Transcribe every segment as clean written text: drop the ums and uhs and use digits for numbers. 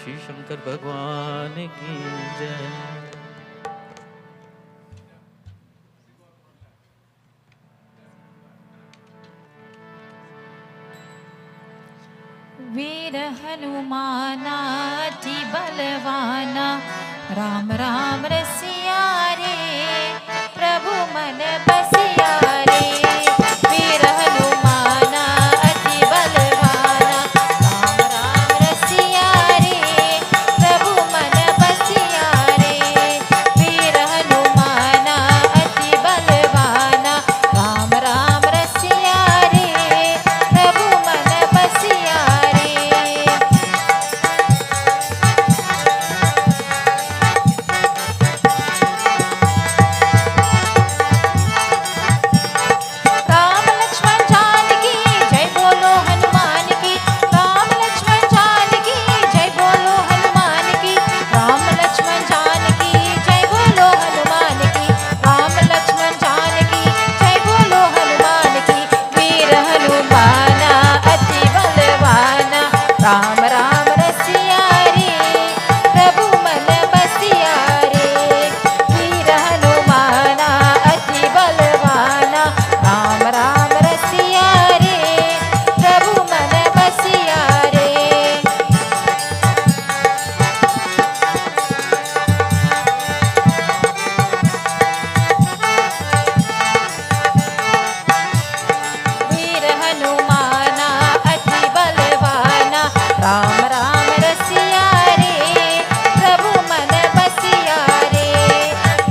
श्री शंकर भगवान की जय। वीर हनुमाना अति बलवाना, राम राम रसिया रे, प्रभु मन बसिया रे। वीर हनुमाना अति बलवाना, राम राम रसिया रे, प्रभु मन बसिया रे। वीर हनुमाना अति बलवाना, राम राम रसिया रे, प्रभु मन बसिया रे। राम लक्ष्मण जानकी जय बोलो हनुमान की, राम लक्ष्मण जानकी जय बोलो हनुमान की, राम लक्ष्मण जानकी जय बोलो हनुमान की, राम लक्ष्मण जानकी जय बोलो हनुमान की। वीर हनुमाना अति बलवाना, राम राम रसिया रे, प्रभु मन बसिया रे। वीर हनुमाना अति बलवाना, राम राम रसिया रे, प्रभु मन बसिया रे। वीर हनुमाना अति बलवाना, राम राम रसिया रे, प्रभु मन बसिया रे।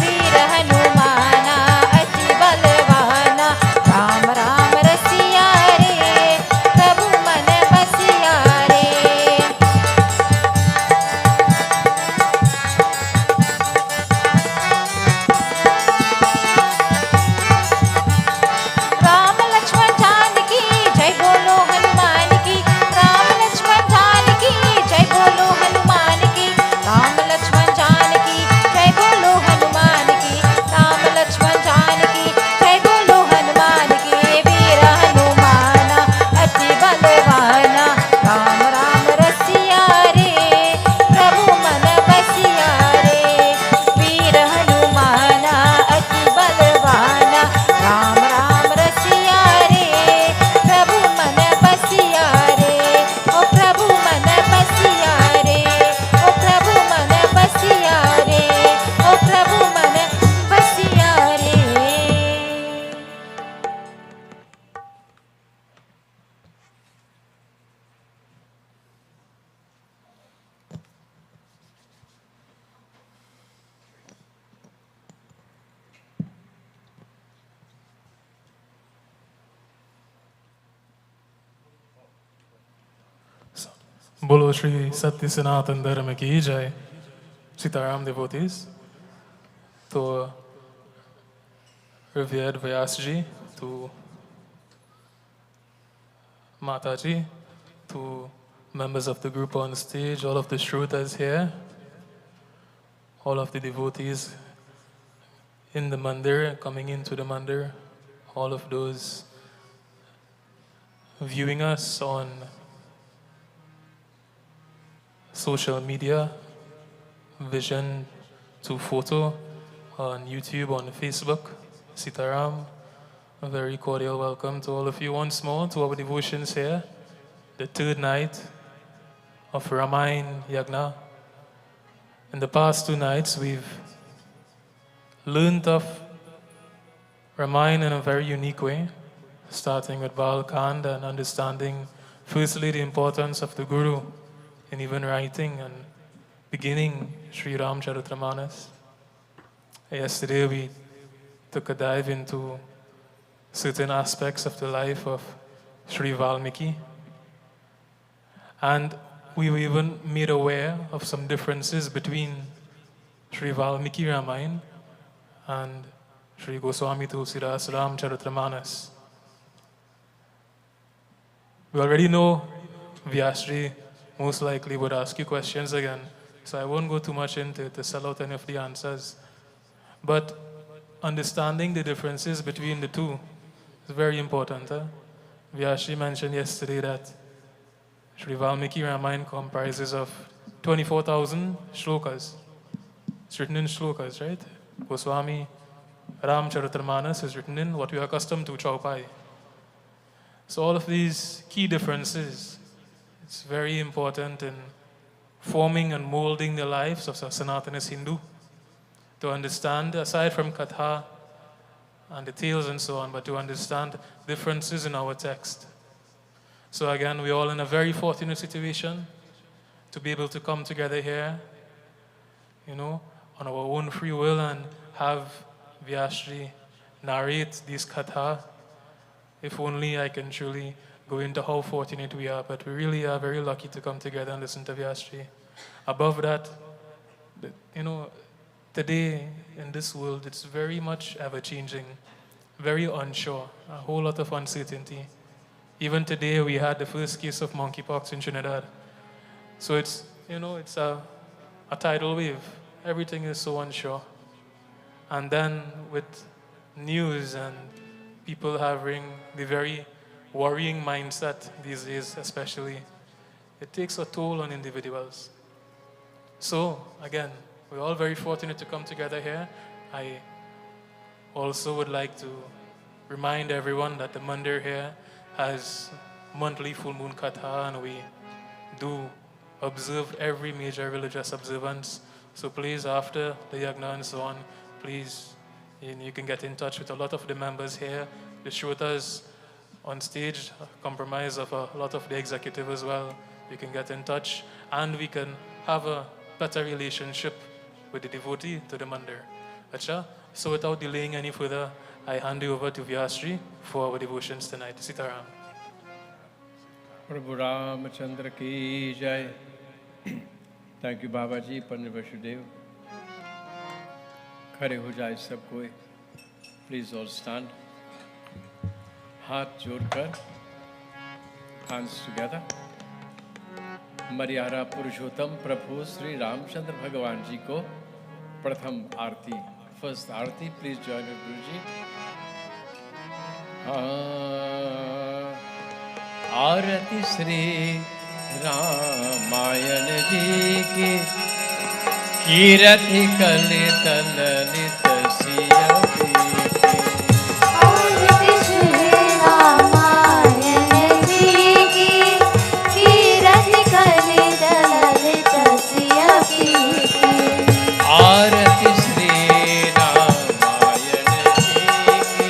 वीर हनुमाना अति बलवाना, राम राम रसिया रे, प्रभु मन बसिया रे। राम लक्ष्मण जानकी जय बोलो हनुमान की, राम लक्ष्मण जानकी जय बोलो हनुमान की, राम लक्ष्मण जानकी जय बोलो हनुमान की, राम लक्ष्मण जानकी जय बोलो हनुमान की। वीर हनुमाना अति बलवाना, राम राम रसिया रे, प्रभु मन बसिया रे। वीर हनुमाना अति बलवाना, राम राम रसिया रे, प्रभु मन बसिया रे। ओ प्रभु मन बसिया रे, ओ प्रभु मन बसिया रे, ओ प्रभु मन बसिया रे। बोलो श्री सत्य सनातन धर्म की जय। सीताराम devotees. तो revered Vyas ji, to Mataji, to members of the group on stage, all of the Shrutas here, all of the devotees in the mandir, coming into the mandir, all of those viewing us on social media, vision to photo, on YouTube, on Facebook. Sitaram, a very cordial welcome to all of you once more to our devotions here, the third night of Ramayan Yagna. In the past 2 nights, we've learned of Ramayan in a very unique way, starting with Balkand and understanding firstly the importance of the Guru in even writing and beginning Sri Ramcharitamanas. Yesterday we took a dive into certain aspects of the life of Sri Valmiki, and we were even made aware of some differences between Sri Valmiki Ramayan and Sri Goswami Tulsidas Ramcharitamanas. We already know Vyasri most likely would ask you questions again, so I won't go too much into it to sell out any of the answers. But understanding the differences between the two is very important. Vyasri mentioned yesterday that Sri Valmiki Ramayana comprises of 24,000 shlokas. It's written in shlokas, right? Goswami Ramcharitramanas is written in what we are accustomed to, Chaupai. So all of these key differences, it's very important in forming and molding the lives of a Sanatana Hindu to understand, aside from Katha and the tales and so on, but to understand differences in our text. So again, we're all in a very fortunate situation to be able to come together here, on our own free will and have Vyasri narrate these Katha. If only I can truly go into how fortunate we are, but we really are very lucky to come together and listen to Vyasri. Above that, today in this world, it's very much ever-changing, very unsure, a whole lot of uncertainty. Even today, we had the first case of monkeypox in Trinidad. So it's a tidal wave. Everything is so unsure. And then with news and people having the very worrying mindset these days especially, it takes a toll on individuals. So again, we're all very fortunate to come together here. I also would like to remind everyone that the Mandir here has monthly full moon katha, and we do observe every major religious observance. So please, after the yagna and so on, please, you can get in touch with a lot of the members here. The shrotas on stage comprise of a lot of the executive as well. You can get in touch, and we can have a better relationship with the devotee to the Mandir. Acha? So without delaying any further, I hand you over to Vyasri for our devotions tonight. Sitaram. Prabhu Ramachandra ki jai. Thank you, Babaji, Pandit Vasudev. खड़े हो जाए सब कोई. Please all stand. हाथ जोड़कर, hands together. मर्यादा पुरुषोत्तम प्रभु श्री रामचंद्र भगवान जी को प्रथम आरती, first Aarti. Please join us, Guruji. आरती श्री रामायण जी की कीरति कलित ललित सिया की. आरती श्री रामायण जी की कीरति कलित ललित सिया की. आरती श्री रामायण जी की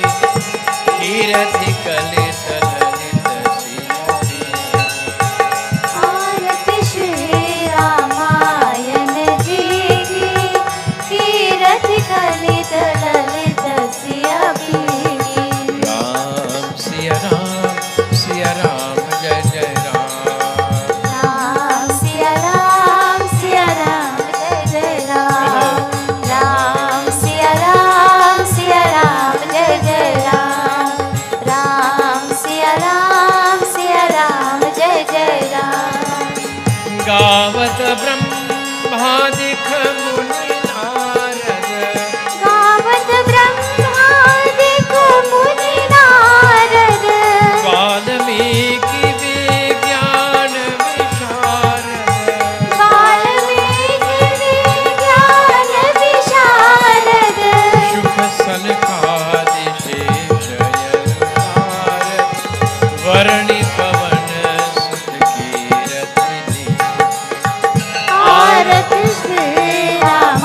कीरति कलित ललित सिया की. आरती श्री रामायण जी की कीरति कलित ललित सिया की. राम सिया राम जय जय राम. राम सिया राम जय जय राम. राम सिया राम जय जय राम. राम सिया राम जय जय राम. गावत ब्रह्मादिक मुनि नारद. गावत ब्रह्मादिक मुनि नारद. वाल्मीकि विज्ञान विशारद. वाल्मीकि विज्ञान विशारद. शुक सनकादि शेष नारद. वर्णि पवन सुत कीरति. आरती श्री राम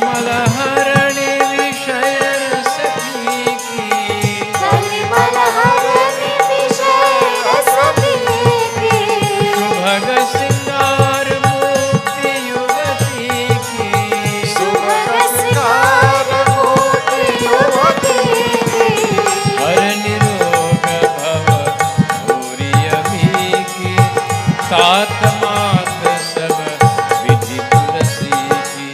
मलहरणि विषय सखी की मलहरणि विषय रस की सुभग सिंगार मूर्ति युवती की सुभग सिंगार मूर्ति युवती की हर निरोग भव भूरि अभी की तात मात सब विधि तुलसी की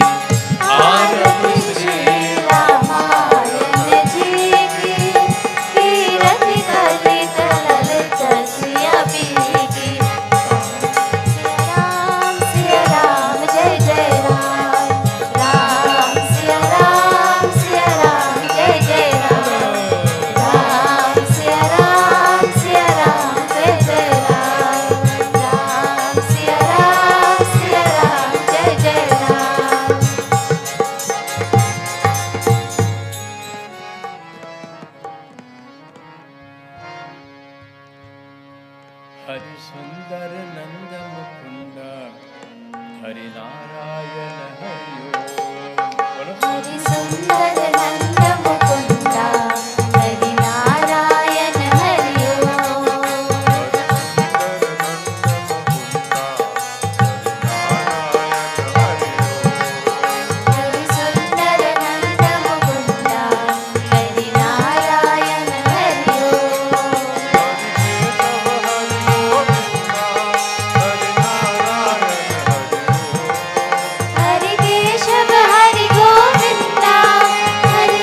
आरव श्री रामायण जी की कीरत कलित ललित सिया पी की सिया राम जय जय राम राम सिया राम जय जय राम राम सिया राम जय जय राम राम सिया राम जय जय राम हरि सुंदर नंद मुकुंद हरि नारायण हरि ओम हरि सुंदर नंद मुकुंदा हरि नारायण हरि ओम हरि सुंदर नंद मुकुंदा हरि नारायण हरि हरि केशव हरि गोविंदा हरि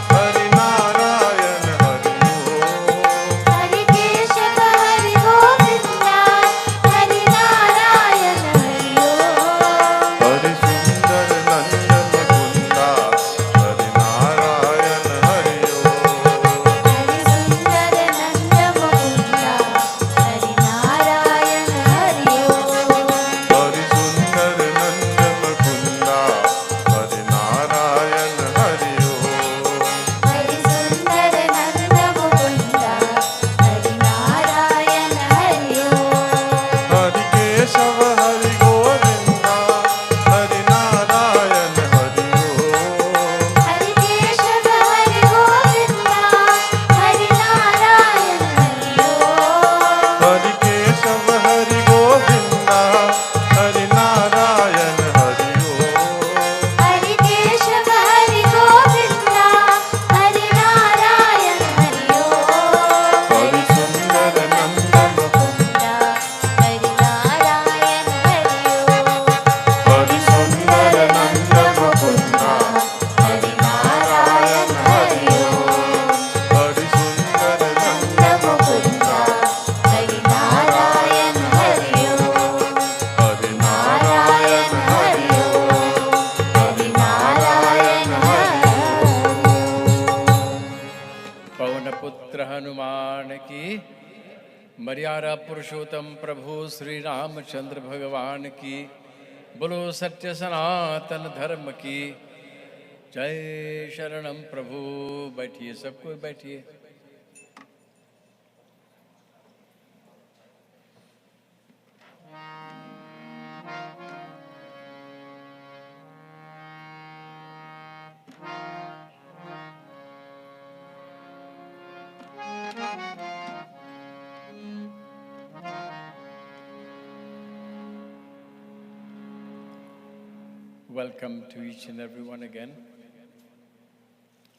नारायण हरि हरि केशव हरि गोविंदा हरि नारायण हरि हरि सुंदर नंद मुकुंदा हरि नारायण हरि हरि सुंदर नंद मुकुंदा हरि नारायण हरि हरि सुंदर नंद मुकुंदा हरि नारायण हरि हरि सुंदर नंद मुकुंदा हरि नारायण हरि हरि केशव हरि गोविंदा हरि नारायण हरि हरि केशव हरि गोविंदा हरि नारायण हरि हरि केशव हरि गोविंदा हरि नारायण हरि हरि केशव हरि गोविंदा हरि नारायण हरि हरि सुंदर नंद मुकुंदा हरि नारायण हरि हरि सुंदर नंद मुकुंदा हरि नारायण हरि हरि सुंदर नंद मुकुंदा हरि नारायण हरि हरि नारायण हरि हरि नारायण पवन पुत्र हनुमान की मर्यादा पुरुषोत्तम प्रभु श्री रामचंद्र भगवान की बोलो सत्य सनातन धर्म की जय शरणम प्रभु। बैठिए, सबको बैठिए। Welcome to each and everyone again.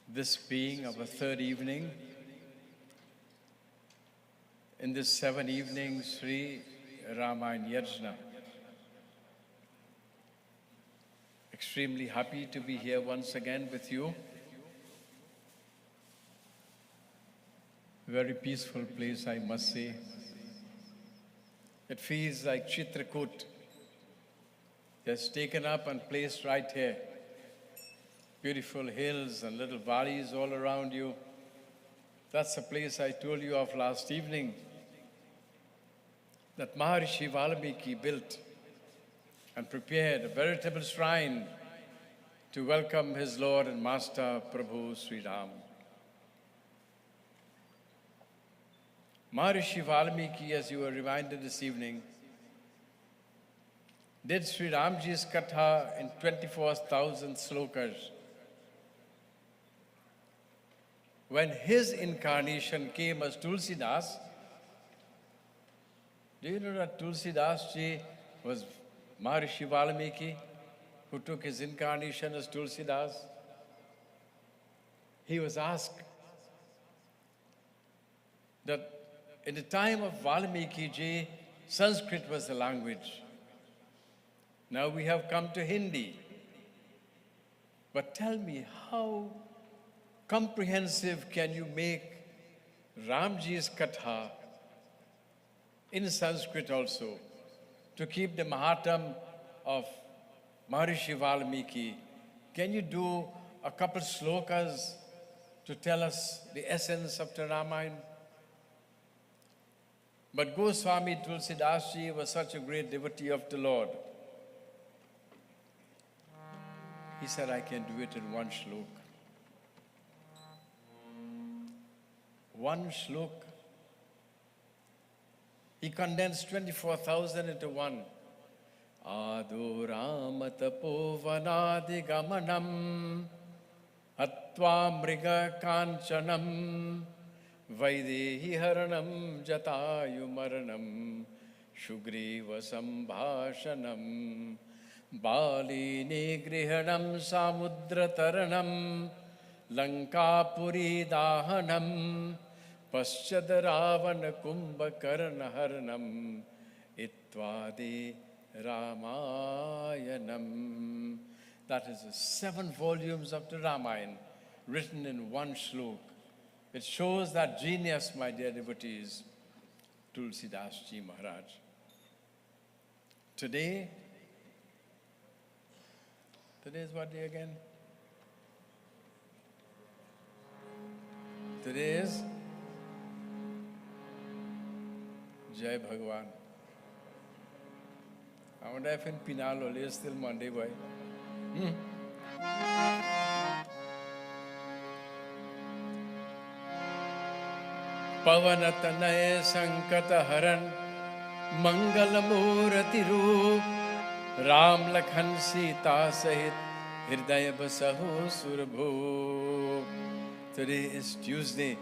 This being our third evening in this 7 evening Sri Ramayan Yagna. Extremely happy to be here once again with you. Very peaceful place, I must say. It feels like Chitrakoot, just taken up and placed right here. Beautiful hills and little valleys all around you. That's the place I told you of last evening that Maharishi Valmiki built and prepared a veritable shrine to welcome his Lord and Master Prabhu Sri Ram. Maharishi Valmiki, as you were reminded this evening, did Sri Ramji's Katha in 24,000 slokas. When his incarnation came as Tulsidas, do you know that Tulsidas ji was Maharishi Valmiki, who took his incarnation as Tulsidas? He was asked that in the time of Valmiki ji, Sanskrit was the language. Now we have come to Hindi. But tell me, how comprehensive can you make Ramji's Katha in Sanskrit also, to keep the Mahatam of Maharishi Valmiki? Can you do a couple slokas to tell us the essence of the Ramayana? But Goswami Tulsidas ji was such a great devotee of the Lord. He said, I can do it in one shlok. One shlok. He condensed 24,000 into one. Ado Rama Tapovanadi Gamanam Atva Mriga Kanchanam Vaidehi Haranam Jatayu Maranam Shugriva Sambhashanam Bali Nigrihanam Samudra Taranam Lankapuri Dahanam Paschad Ravana Kumbhakarna Haranam Itvadi Ramayanam. That is the 7 volumes of the Ramayana written in one shlok. It shows that genius, my dear devotees, Tulsidas Ji Maharaj. Today is what day again? Today is Jai Bhagwan. I wonder if in Pinal is still Monday, boy. Pavanatanaye Sankata Haran Mangala Murati Roop Ram Lakhan Sita Sahit Hirdaya Basaho Surabho. Today is Tuesday.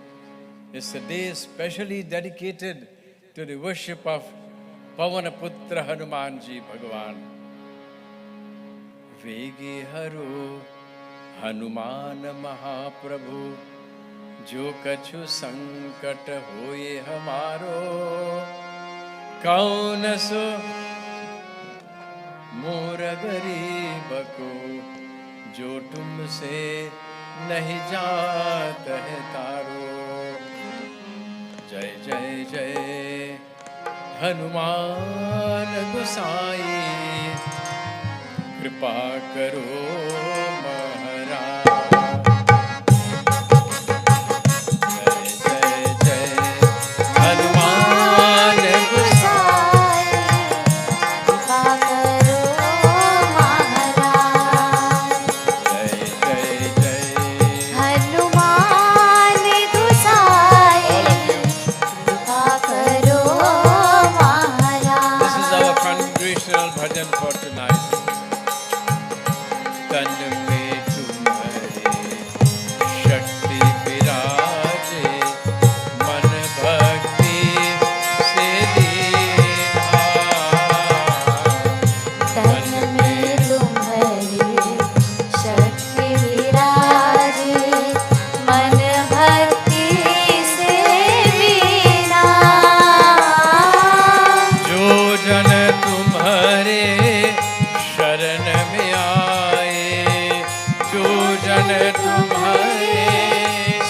It's a day specially dedicated to the worship of Pavanaputra Hanumanji Bhagavan. Vegi Haro Hanuman Mahaprabhu Jo Kachu Sankat Hoye Hamaro Kaun So Mora Garib Ko Jo Tumse Nahi Jaat Hai Taro. Jai Jai Jai Hanuman Gosai Kripa Karo Maharaj. Jai Jai Jai Hanuman Gosai Kripa karo Maharaj. Jai Jai Jai Hanuman Gosai all of you. Kripa karo Maharaj. This is our congregational bhajan for tonight. तन में तुम्हारे शक्ति विराजे मन भक्ति से लीना तन में तुम्हारी शक्ति विराजे मन भक्ति से बीना जो जन तुम्हारे शरण में आए जो जन तुम्हारे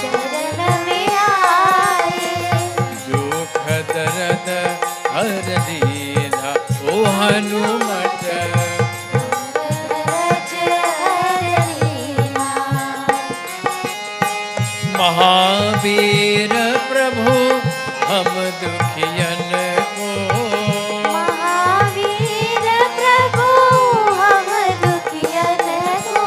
शरण में आए दुख दर्द हर दीना ओ हनुमत रज हरिना महावीर प्रभु हम दुखियन को महावीर प्रभु हम दुखियन को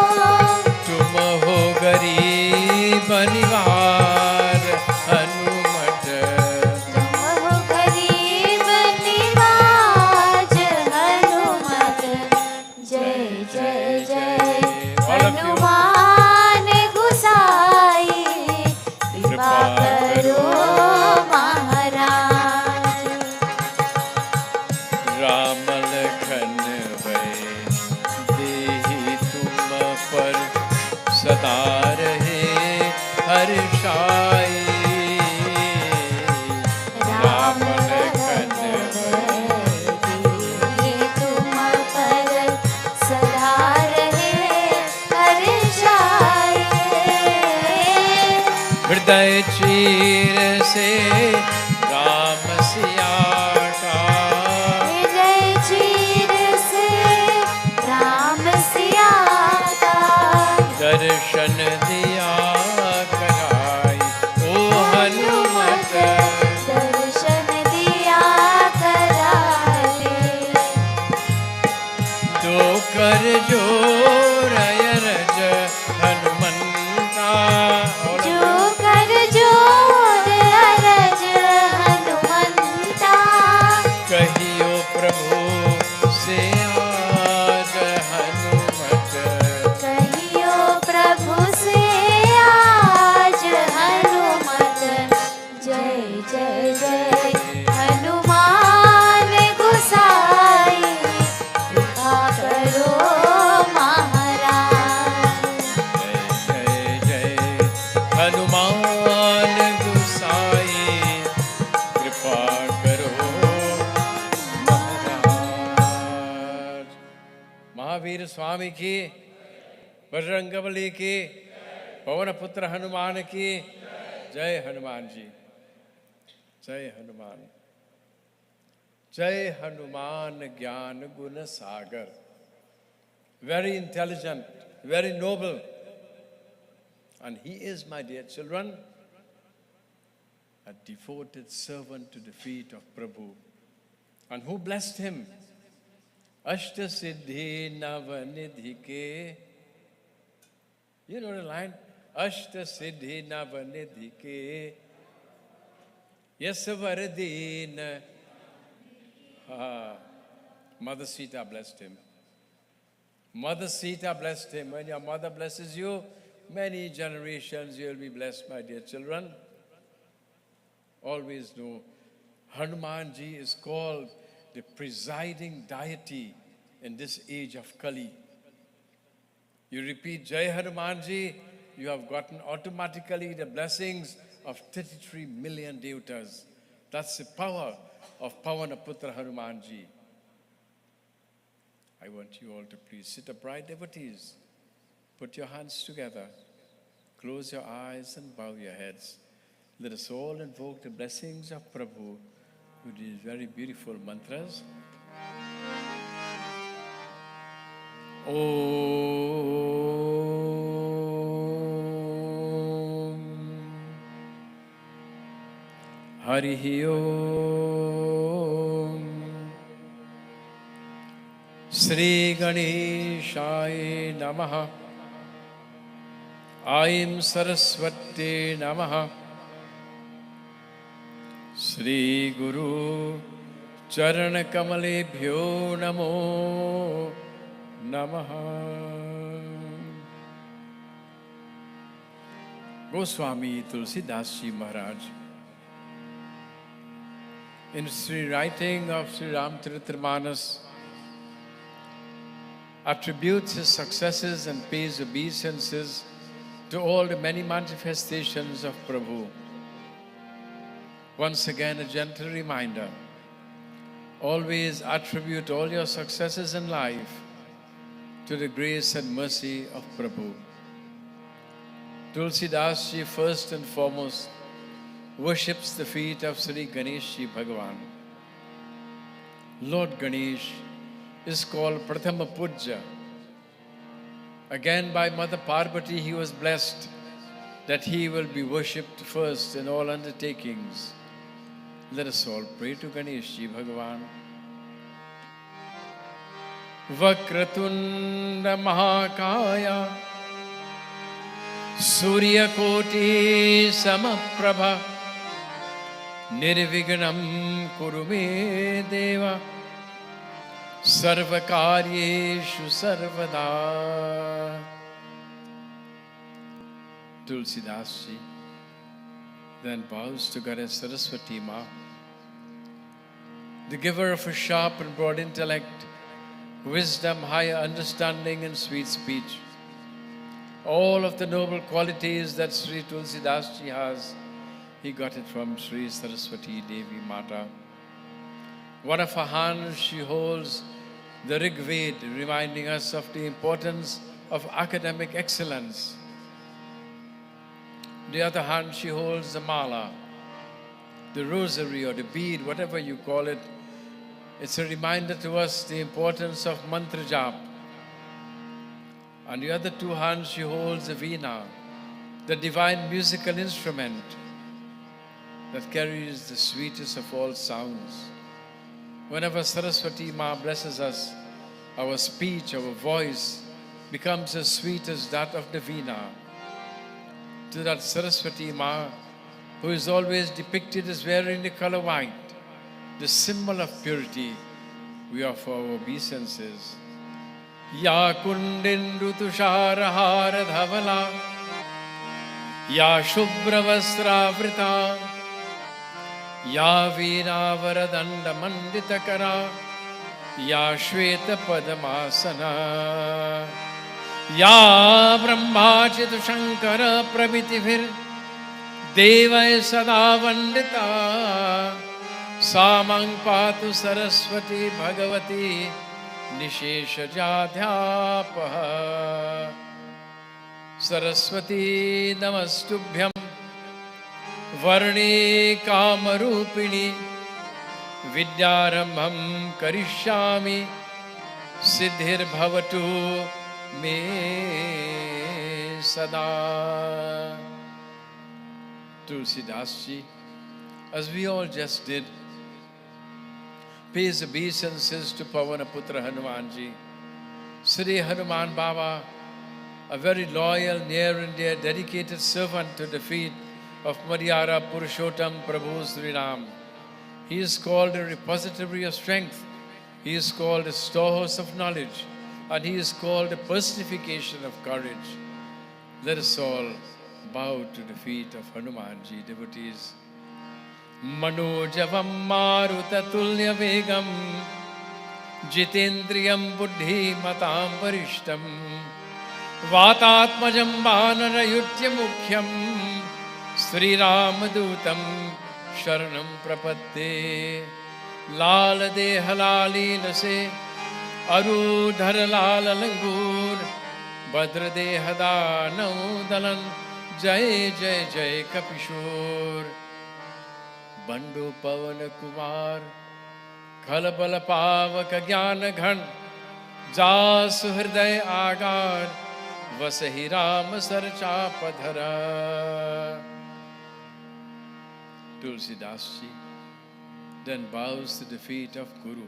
तुम हो गरीब निवार हनुमत तुम हो गरीब निवाज हनुमत हृदय चीर से राम सिया का, हृदय चीर से राम सिया का, दर्शन दिया कराई ओ हनुमत, दर्शन दिया कराए। दो कर जोर अयरज हनुमंता, जो कर जोर अरज हनुमंता, कहियो प्रभु से आज हनुमत, कहियो प्रभु से आज हनुमत। जय जय जय हनुमान गोसाई, कृपा करो महाराज। जय जय हनुमान गुसाई, कृपा करो महाराज। महावीर स्वामी की, बजरंगबली की, पवन पुत्र हनुमान की जय। हनुमान जी जय। हनुमान जय। हनुमान ज्ञान गुण सागर, very intelligent, very noble. And he is, my dear children, a devoted servant to the feet of Prabhu. And who blessed him? Ashta Siddhi Navanidhi ke. You know the line? Ashta Siddhi Navanidhi ke. Yasavardin. Mother Sita blessed him. Mother Sita blessed him. When your mother blesses you, many generations you will be blessed, my dear children. Always know, Hanumanji is called the presiding deity in this age of Kali. You repeat Jai Hanumanji, you have gotten automatically the blessings of 33 million devatas. That's the power of Pavanaputra Hanumanji. I want you all to please sit upright, devotees. Put your hands together, close your eyes and bow your heads. Let us all invoke the blessings of Prabhu with these very beautiful mantras. Om Harihi Om Sri Ganeshaya Namaha Aim Saraswati Namaha Sri Guru Charan Kamalebhyo Namo Namaha. Goswami Tulsidas Ji Maharaj, in his rewriting of Sri Ramcharitamanas, attributes his successes and pays obeisances to all the many manifestations of Prabhu. Once again, a gentle reminder, always attribute all your successes in life to the grace and mercy of Prabhu. Tulsidas Ji first and foremost worships the feet of Sri Ganesh Ji Bhagavan. Lord Ganesh is called Prathama Pujya. Again, by Mother Parvati, he was blessed that he will be worshipped first in all undertakings. Let us all pray to Ganesh Ji Bhagavan. Vakratunda Mahakaya Surya Koti Samaprabha Nirvignam Kurume Deva Sarvakaryeshu Sarvada. Tulsidas Ji then bows to Goddess Saraswati Ma, the giver of a sharp and broad intellect, wisdom, higher understanding and sweet speech. All of the noble qualities that Sri Tulsidas Ji has, he got it from Sri Saraswati Devi Mata. One of her hands she holds the Rig Veda, reminding us of the importance of academic excellence. The other hand, she holds the mala, the rosary or the bead, whatever you call it. It's a reminder to us the importance of mantra jap. On the other two hands, she holds the veena, the divine musical instrument that carries the sweetest of all sounds. Whenever Saraswati Ma blesses us, our speech, our voice becomes as sweet as that of the veena. To that Saraswati Ma, who is always depicted as wearing the color white, the symbol of purity, we offer our obeisances. Ya kundindu tushara hara dhavala, Ya shubhra vastra vrita, Ya veena varadanda mandita kara, Ya shweta padamasana, Ya brahmachitu shankara prabhitivir, Devai sada vandita, Samang patu saraswati bhagavati, Nishesha jadhyapaha. Saraswati namastubhyam, Varne kamarupini, Vidyarambham karishyami, Siddhir bhavatu me sada. Tulsidas ji, as we all just did, pays obeisances to Pavanaputra Hanumanji. Sri Hanuman Baba, a very loyal, near and dear, dedicated servant to the feet of Madhyara Purushottam Prabhu Sri Ram. He is called a repository of strength. He is called a storehouse of knowledge. And he is called a personification of courage. Let us all bow to the feet of Hanumanji, devotees. Manojavam marutatulya vegam, Jitendriyam buddhi matam varishtam, Vatatmajam vanarayutya mukhyam, Sri Ramadutam sharanam prapatte. Lal deha lalina se, Arudhar lal langur, Badra deha danau dalan, Jai Jai Jai Kapishore. Bandu Pavan Kumar, Khalabala Pavaka Jnana Ghan, Jasu Hriday Agar, Vasahi Ram Sarcha Padhara. Tulsidas ji then bows to the feet of Guru.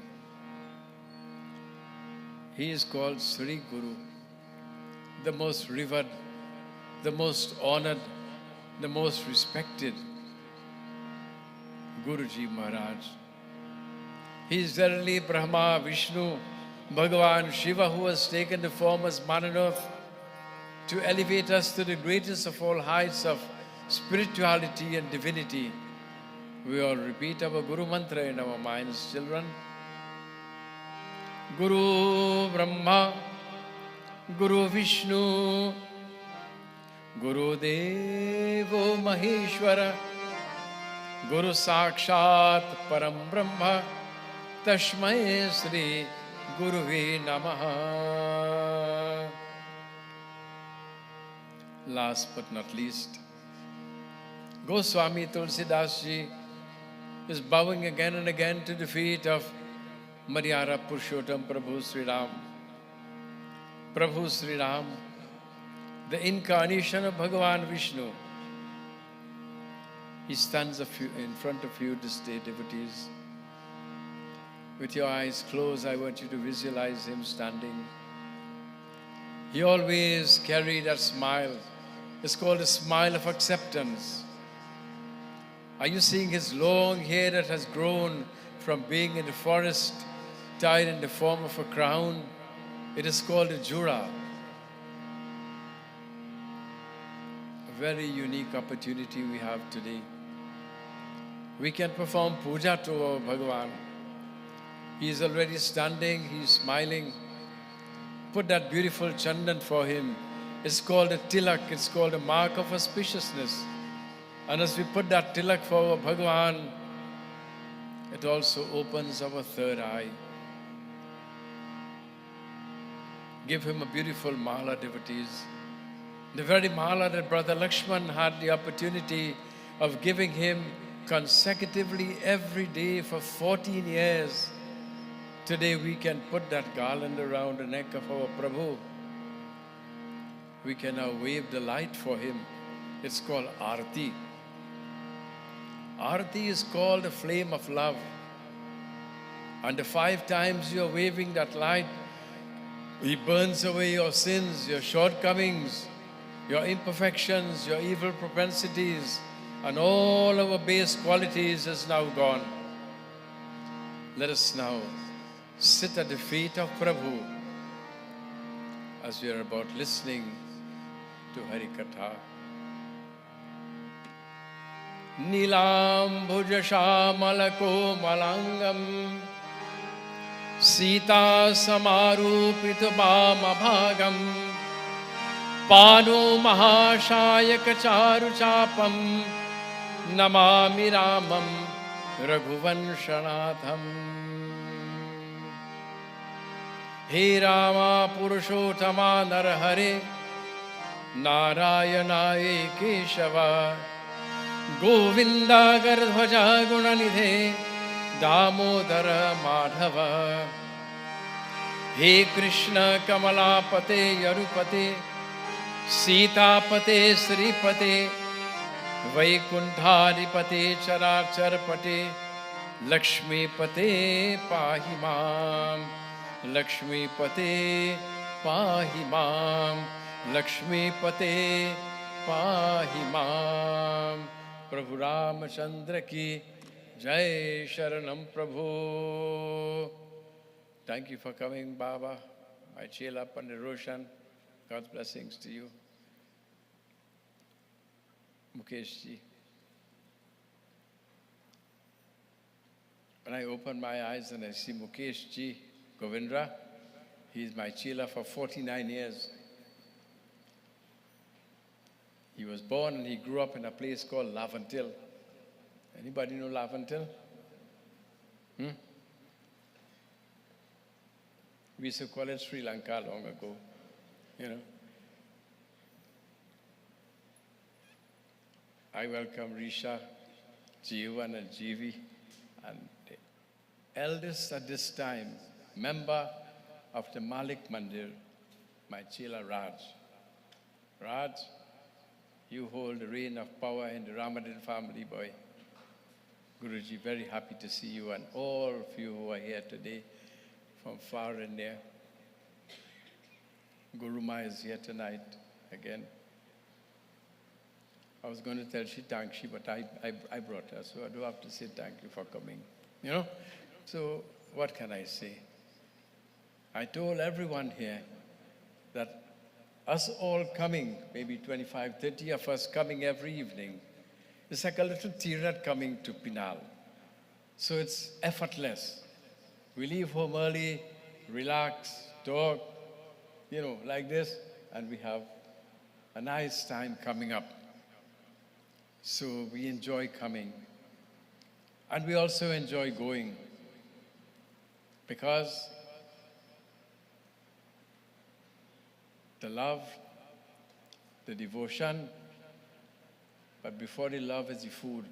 He is called Sri Guru, the most revered, the most honored, the most respected Guruji Maharaj. He is verily Brahma, Vishnu, Bhagavan, Shiva, who has taken the form as man on earth to elevate us to the greatest of all heights of spirituality and divinity. We all repeat our Guru Mantra in our minds, children. Guru Brahma, Guru Vishnu, Guru Devo Maheshwara, Guru Sakshat Param Brahma, Tashmai Sri Guruve Namaha. Last but not least, Goswami Tulsidas ji is bowing again and again to the feet of Madhyara Purushottam Prabhu Sri Ram. Prabhu Sri Ram, the incarnation of Bhagavan Vishnu. He stands in front of you this day, devotees. With your eyes closed, I want you to visualize him standing. He always carried that smile. It's called a smile of acceptance. Are you seeing his long hair that has grown from being in the forest, tied in the form of a crown? It is called a jura. A very unique opportunity we have today. We can perform puja to our Bhagavan. He is already standing, he is smiling. Put that beautiful chandan for him. It's called a tilak, it's called a mark of auspiciousness. And as we put that tilak for our Bhagavan, it also opens our third eye. Give him a beautiful mala, devotees. The very mala that Brother Lakshman had the opportunity of giving him consecutively every day for 14 years. Today we can put that garland around the neck of our Prabhu. We can now wave the light for him. It's called Arti. Arti is called the flame of love. And the 5 times you are waving that light, he burns away your sins, your shortcomings, your imperfections, your evil propensities, and all our base qualities is now gone. Let us now sit at the feet of Prabhu as we are about listening to Harikatha. Nilam Bhujasamalako Malangam Sita Samarupita Bhamabhagam Panu Mahashayaka Charu Chapam Namami Ramam Raghuvanshanatham. He Rama Purushottama Narhare Narayana Keshava Govinda Gardhvaja Gunanidhe Damodara Madhava. He Krishna Kamalapate Yarupate Sitapate Sripate Vaikuntharipate Characharpate Lakshmipate Pahimam Lakshmipate Pahimam Lakshmipate Pahimam. Prabhu Ramachandra ki Jai Sharanam Prabhu. Thank you for coming, Baba. My Chela Pandit Roshan. God's blessings to you. Mukesh ji. When I open my eyes and I see Mukesh ji Govindra, he is my Chela for 49 years. He was born and he grew up in a place called Lavantil. Anybody know Lavantil? We used to call it Sri Lanka long ago, you know. I welcome Risha, Jeevan and Jeevi, and the eldest at this time, member of the Malik Mandir, my Chela Raj. Raj, you hold the reign of power in the Ramadan family, boy. Guruji, very happy to see you and all of you who are here today from far and near. Guru Ma is here tonight again. I was going to tell she thank she, but I brought her, so I do have to say thank you for coming. You know? So what can I say? I told everyone here that us all coming, maybe 25, 30 of us coming every evening, it's like a little Tirat coming to Pinal. So it's effortless. We leave home early, relax, talk, you know, like this, and we have a nice time coming up. So we enjoy coming. And we also enjoy going. Because the love, the devotion, but before the love is the food.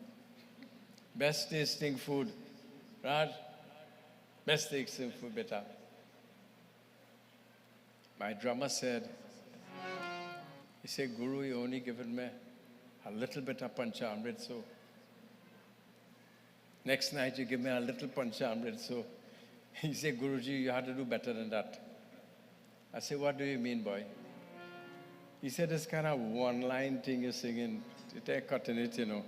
Best tasting food. Raj, best tasting food, beta. My drummer said, he said, Guru, you only given me a little bit of Panchamrit, so next night you give me a little Panchamrit, so he said, Guruji, you have to do better than that. I said, what do you mean, boy? He said, this kind of one-line thing you're singing, you take cut in it, you know.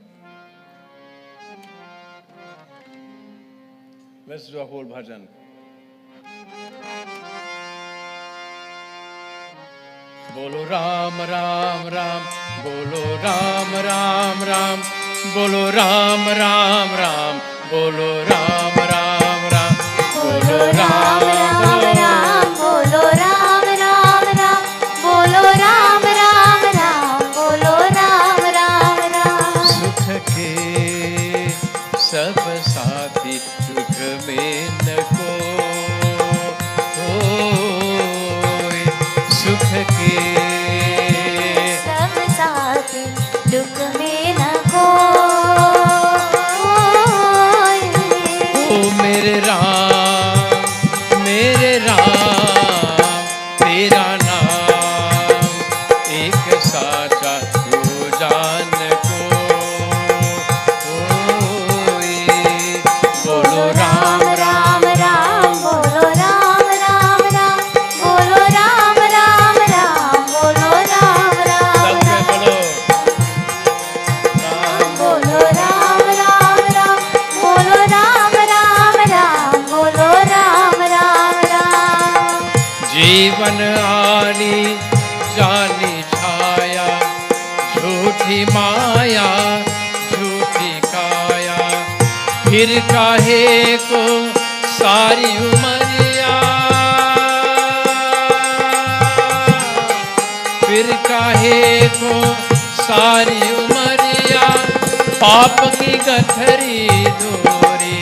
Let's do a whole bhajan. Bolo Ram, Ram, Ram, Bolo Ram, Ram, Ram, Bolo Ram, Ram, Ram, Bolo Ram, Ram, Ram, Bolo Ram, Ram, Ram, Bolo Ram, Ram, Ram, Bolo Ram, Ram, Ram, Bolo Ram, Ram, Ram. Sukh ke sab saathi dukh mein n koi, sukh ke जीवन आली जाली छाया, झूठी माया झूठी काया, फिर काहे को सारी उमरिया, फिर काहे को सारी उमरिया, पाप की गठरी दूरी।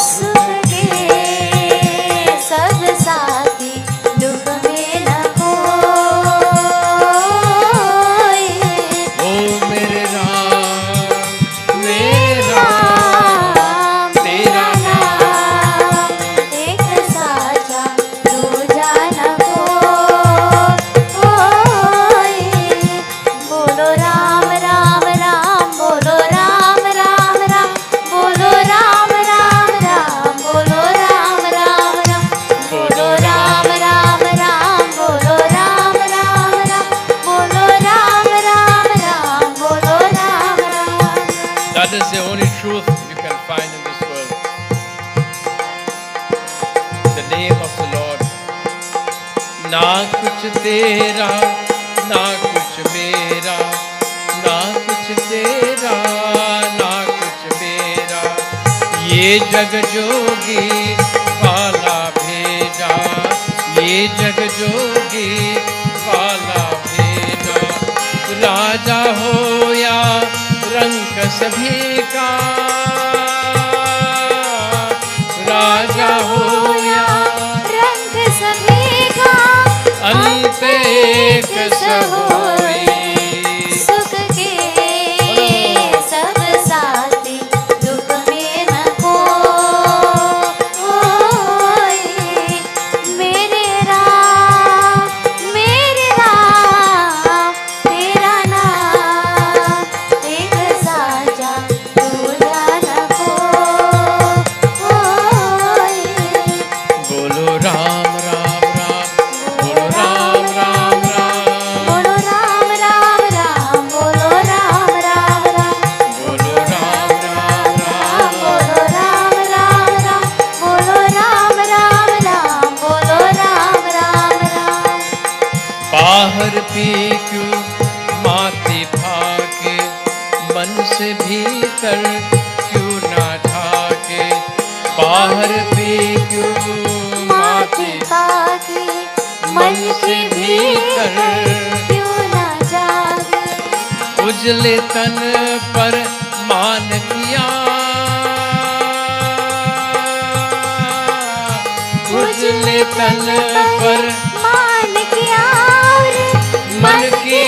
सुख के सब साथी दुख में न कोई। ओ मेरे राम तेरा नाम एक साचा दूजा न कोई। बोलो राम राम राम, बोलो राम राम राम, बोलो राम राम राम, बोलो राम राम राम, बोलो राम राम राम, बोलो राम राम राम, बोलो राम राम राम, बोलो Ram Ram. That is the only truth you can find in this world. The name of the Lord. ना कुछ तेरा ना कुछ मेरा, ना कुछ तेरा ना कुछ मेरा, ये जग जोगी वाला भेजा, ये जग जोगी वाला भेजा। राजा हो या रंग सभी का, राजा हो या रंग सभी का अंत एक सहोई। सुख के सब साथी दुख में न कोई। मेरे राम तेरा नाम एक साचा दूजा न कोई। बोलो राम राम राम, बोलो राम राम राम, बोलो राम राम राम, बोलो राम राम राम, बोलो राम राम राम, बोलो राम राम राम, बोलो राम राम राम, बोलो राम राम राम। बाहर पी क्यों माती फाके, मन से भीतर क्यों ना ठाके, बाहर पी क्यों माती ताकि मन के भीतर क्यों न जागे। उजले तन पर मान किया, उजले तन पर मान किया और मन की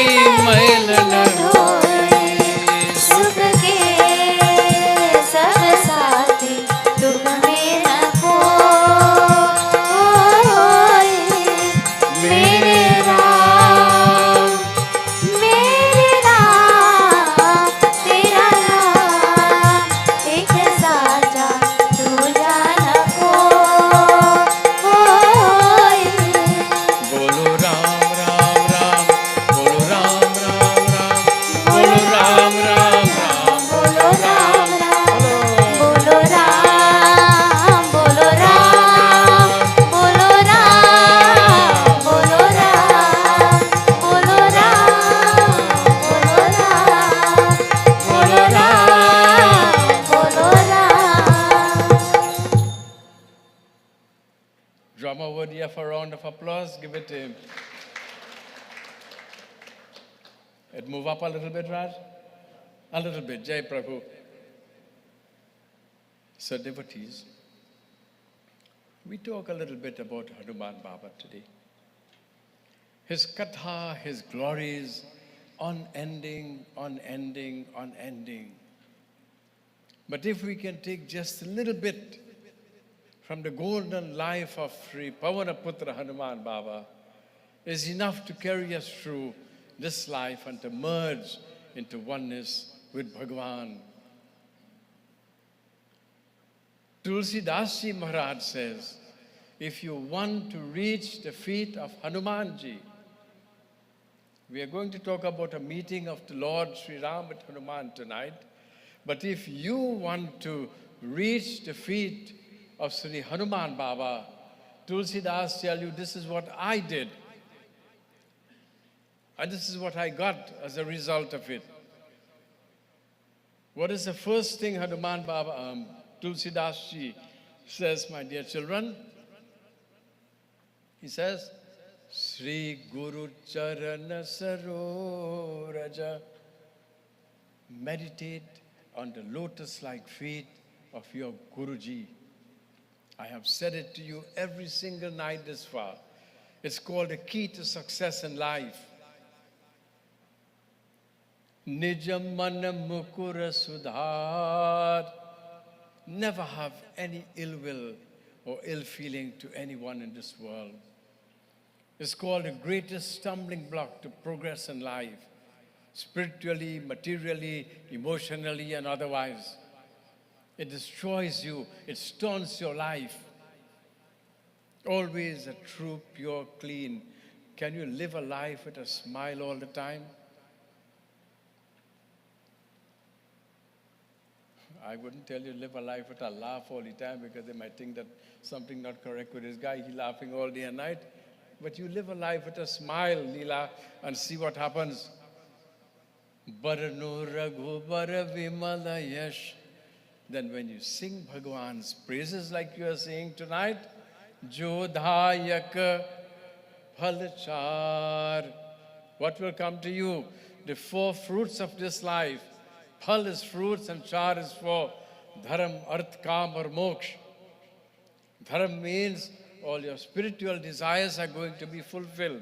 मैल न ढोए। सुख के सब साथी दुख में न कोई। मेरे राम तेरा नाम एक साचा दूजा न कोई। बोलो राम राम राम, बोलो राम राम राम, बोलो राम राम राम, बोलो राम राम, बोलो राम, बोलो राम, बोलो राम, बोलो राम, बोलो राम, बोलो राम, बोलो राम, बोलो Ram. Drama Wordia for a round of applause. Give it to him. It move up a little bit, Raj? A little bit. Jai Prabhu. So devotees, we talk a little bit about Hanuman Baba today. His katha, his glories, unending, unending, unending. But if we can take just a little bit from the golden life of Sri Pavanaputra Hanuman Baba, is enough to carry us through this life and to merge into oneness with Bhagavan. Tulsidas Ji Maharaj says, if you want to reach the feet of Hanumanji, we are going to talk about a meeting of the Lord Sri Ram with Hanuman tonight, but if you want to reach the feet of Sri Hanuman Baba, Tulsidas tell you, this is what I did. And this is what I got as a result of it. What is the first thing Hanuman Baba, Tulsidas Ji says, my dear children? He says, Sri Guru Charana Saroraja. Meditate on the lotus-like feet of your Guruji. I have said it to you every single night this far. It's called a key to success in life. Nijam mana mukura sudhar. Never have any ill will or ill feeling to anyone in this world. It's called the greatest stumbling block to progress in life, spiritually, materially, emotionally, and otherwise. It destroys you. It stunts your life. Always a true, pure, clean. Can you live a life with a smile all the time? I wouldn't tell you live a life with a laugh all the time because they might think that something not correct with this guy. He's laughing all day and night. But you live a life with a smile, Leela, and see what happens. Barano Raghu Bara Vimala Yash. Then when you sing Bhagwan's praises like you are saying tonight, Jodhayak Phalachar. What will come to you? The four fruits of this life. Phal is fruits and char is for dharam, arth, kam or moksha. Dharam means all your spiritual desires are going to be fulfilled.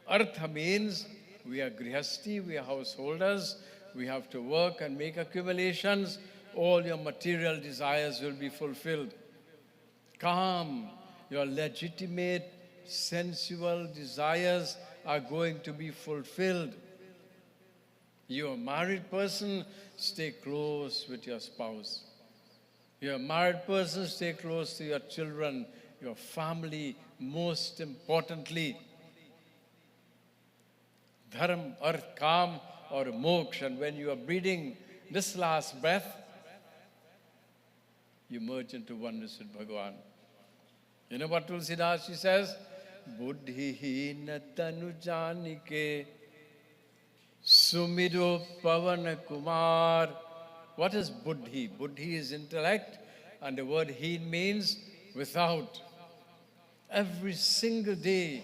Artha means we are grihasti, we are householders, we have to work and make accumulations. All your material desires will be fulfilled. Kam, your legitimate sensual desires are going to be fulfilled. You're a married person, stay close with your spouse. You're a married person, stay close to your children, your family, most importantly. Dharam, arth, kam, or moksha. And when you are breathing this last breath, you merge into oneness with Bhagavan. You know what Tulsidas, she says? Buddhi na tanu janike Sumiro Pavana Kumar. What is buddhi? Buddhi is intellect, and the word heen means without. Every single day,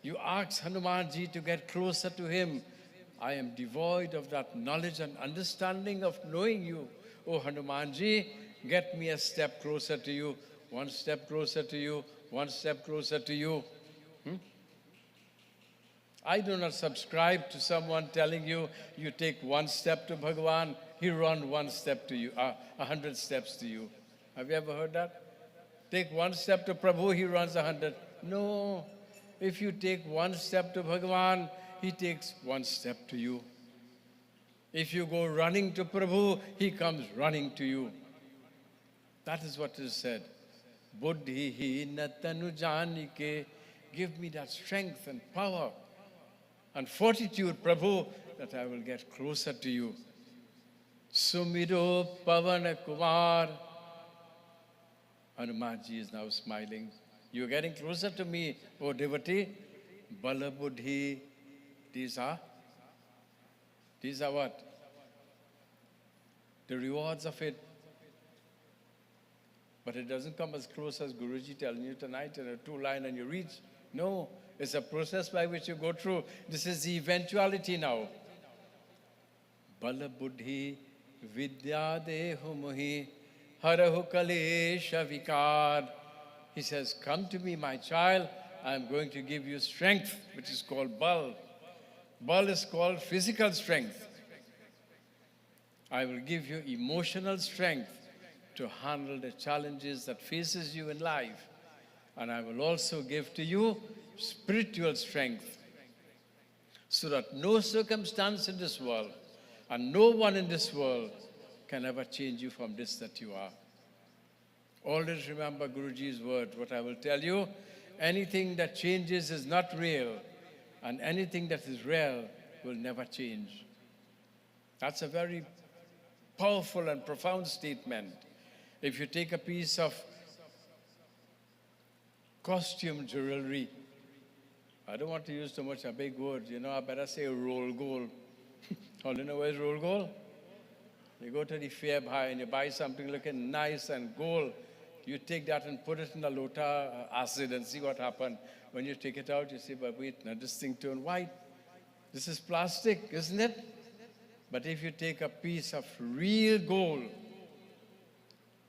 you ask Hanumanji to get closer to him. I am devoid of that knowledge and understanding of knowing you. Oh Hanumanji, get me a step closer to you, one step closer to you, one step closer to you. I do not subscribe to someone telling you, you take one step to Bhagavan, he run one step to you, 100 steps to you. Have you ever heard that? Take one step to Prabhu, he runs 100. No. If you take one step to Bhagavan, he takes one step to you. If you go running to Prabhu, he comes running to you. That is what is said. Buddhi natanu janike. Give me that strength and power and fortitude, Prabhu, that I will get closer to you. Sumiro Pavana Kumar. Hanumanji is now smiling. You're getting closer to me, O devotee. Bala Buddhi. These are what? The rewards of it. But it doesn't come as close as Guruji telling you tonight in a 2-line and you reach. No, it's a process by which you go through. This is the eventuality now. Bala Buddhi Vidya Dehu Muhi Harahu Kalesha Vikar. He says, come to me, my child. I am going to give you strength, which is called Bal. Bal is called physical strength. I will give you emotional strength to handle the challenges that faces you in life. And I will also give to you spiritual strength so that no circumstance in this world and no one in this world can ever change you from this that you are. Always remember Guruji's word, what I will tell you. Anything that changes is not real, and anything that is real will never change. That's a very powerful and profound statement. If you take a piece of costume jewelry. I don't want to use too much a big word, I better say roll gold. All you know where's roll gold? You go to the fair buy and you buy something looking nice and gold. You take that and put it in a lota acid and see what happens. When you take it out, you say, but wait, now this thing turned white. This is plastic, isn't it? But if you take a piece of real gold,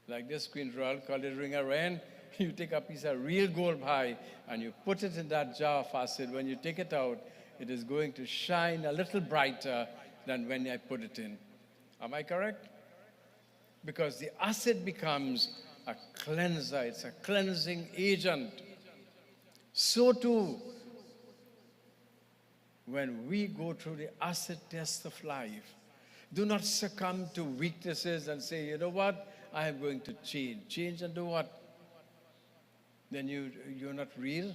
like this Queen Royal called it ring around, you take a piece of real gold pie and you put it in that jar of acid. When you take it out, it is going to shine a little brighter than when I put it in. Am I correct? Because the acid becomes a cleanser. It's a cleansing agent. So too, when we go through the acid test of life, do not succumb to weaknesses and say, you know what, I am going to change. Change and do what? Then you're not real?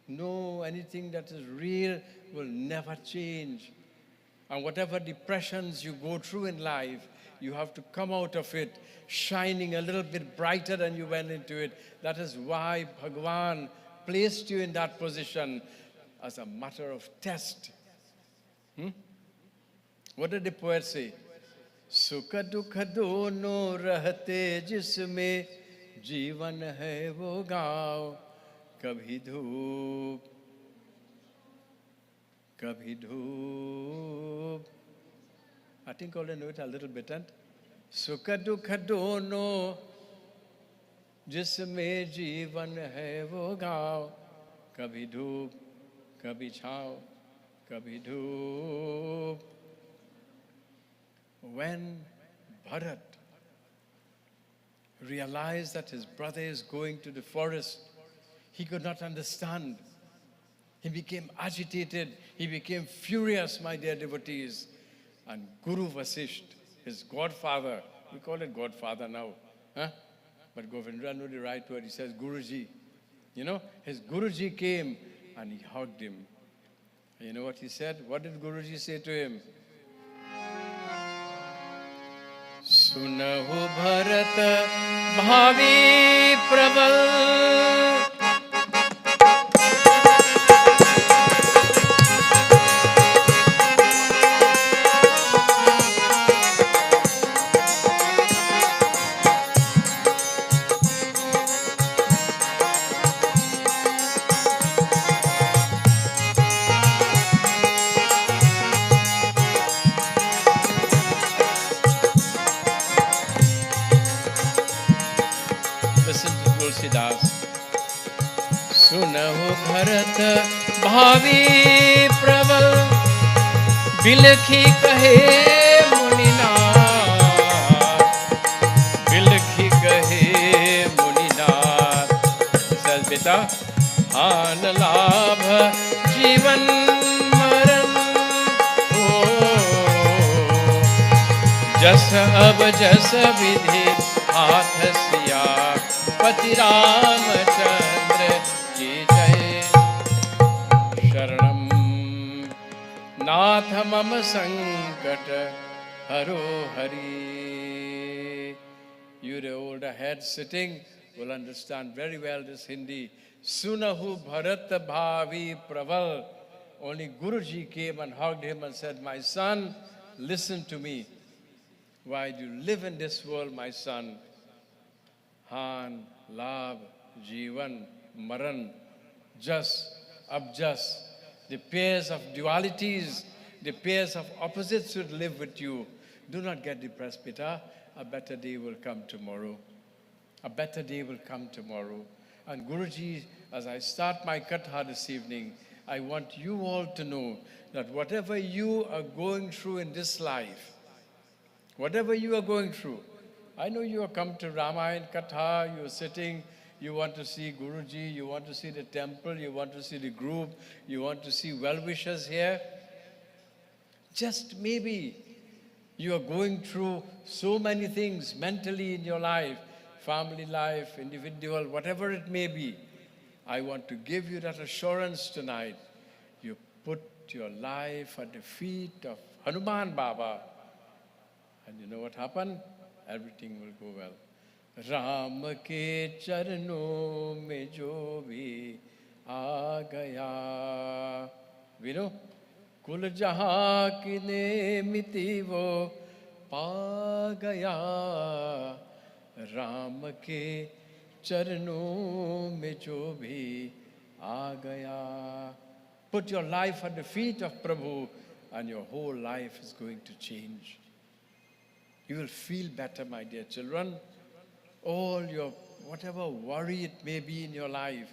No, anything that is real will never change. And whatever depressions you go through in life, you have to come out of it shining a little bit brighter than you went into it. That is why Bhagavan placed you in that position as a matter of test. What did the poet say? Sukha dukha dono rahte jisme जीवन है वो गाँव कभी धूप कभी धूप. I think all I know it a little bit. And सुख दुख दोनों जिसमें जीवन है वो गाँव कभी धूप कभी छाँव कभी धूप. When Bharat realized that his brother is going to the forest, he could not understand. He became agitated. He became furious, my dear devotees. And Guru Vasisht, his godfather, we call it godfather now, but Govindra knew the right word. He says Guruji. His Guruji came and he hugged him. And you know what he said? What did Guruji say to him? सुनहु भरत भावी प्रबल. सुनहु भरत भावी प्रबल बिलखी कहे मुनिनाथ बिलखी कहे मुनिनाथ. He says, बेटा आन लाभ जीवन मरण हो जस अब जस विधि हाथ सिया पति रामचंद्र की जय. शरणम नाथ मम संकट हरो Hari. You, the older head sitting, will understand very well this Hindi. Sunahu Bharat Bhavi Praval. Only Guruji came and hugged him and said, my son, listen to me. Why do you live in this world, my son? Han, Labh, Jivan, Maran, Jas, Abjas, the pairs of dualities, the pairs of opposites would live with you. Do not get depressed, Pita. A better day will come tomorrow. A better day will come tomorrow. And Guruji, as I start my katha this evening, I want you all to know that whatever you are going through in this life, whatever you are going through, I know you have come to Ramayan Katha, you are sitting, you want to see Guruji, you want to see the temple, you want to see the group, you want to see well-wishers here. Just maybe you are going through so many things mentally in your life, family life, individual, whatever it may be. I want to give you that assurance tonight. You put your life at the feet of Hanuman Baba, and you know what happened? Everything will go well. Ram के चरणों में जो भी आ गया. विनो कुल जहां की नेमिति वो पा गया. राम के चरणों में जो भी आ गया. Put your life at the feet of Prabhu and your whole life is going to change. You will feel better, my dear children. All your, whatever worry it may be in your life,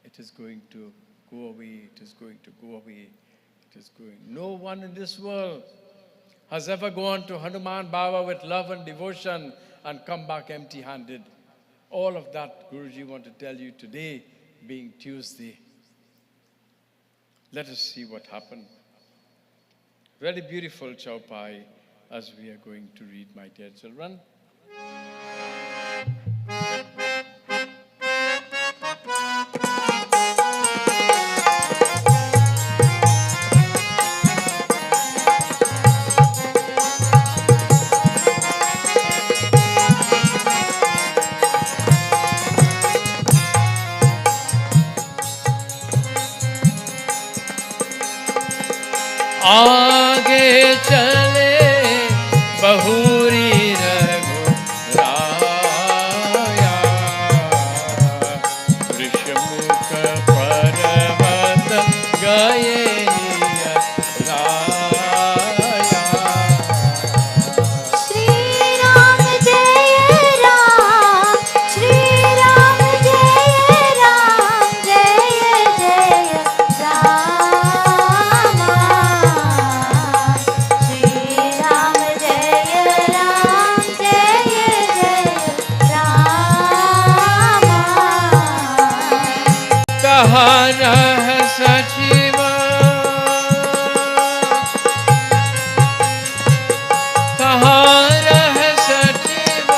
it is going to go away. It is going to go away. It is going. No one in this world has ever gone to Hanuman Baba with love and devotion and come back empty-handed. All of that, Guruji want to tell you today, being Tuesday. Let us see what happened. Very beautiful Chaupai as we are going to read, my dear children. आगे चले बहुरी रघुराया ऋषमुख पर्वत गए राया. श्री राम जय राम, श्री राम जय राम, जय जय राम. श्री राम जय राम, जय जय राम. कहा रह सचिव कहा रह सचिव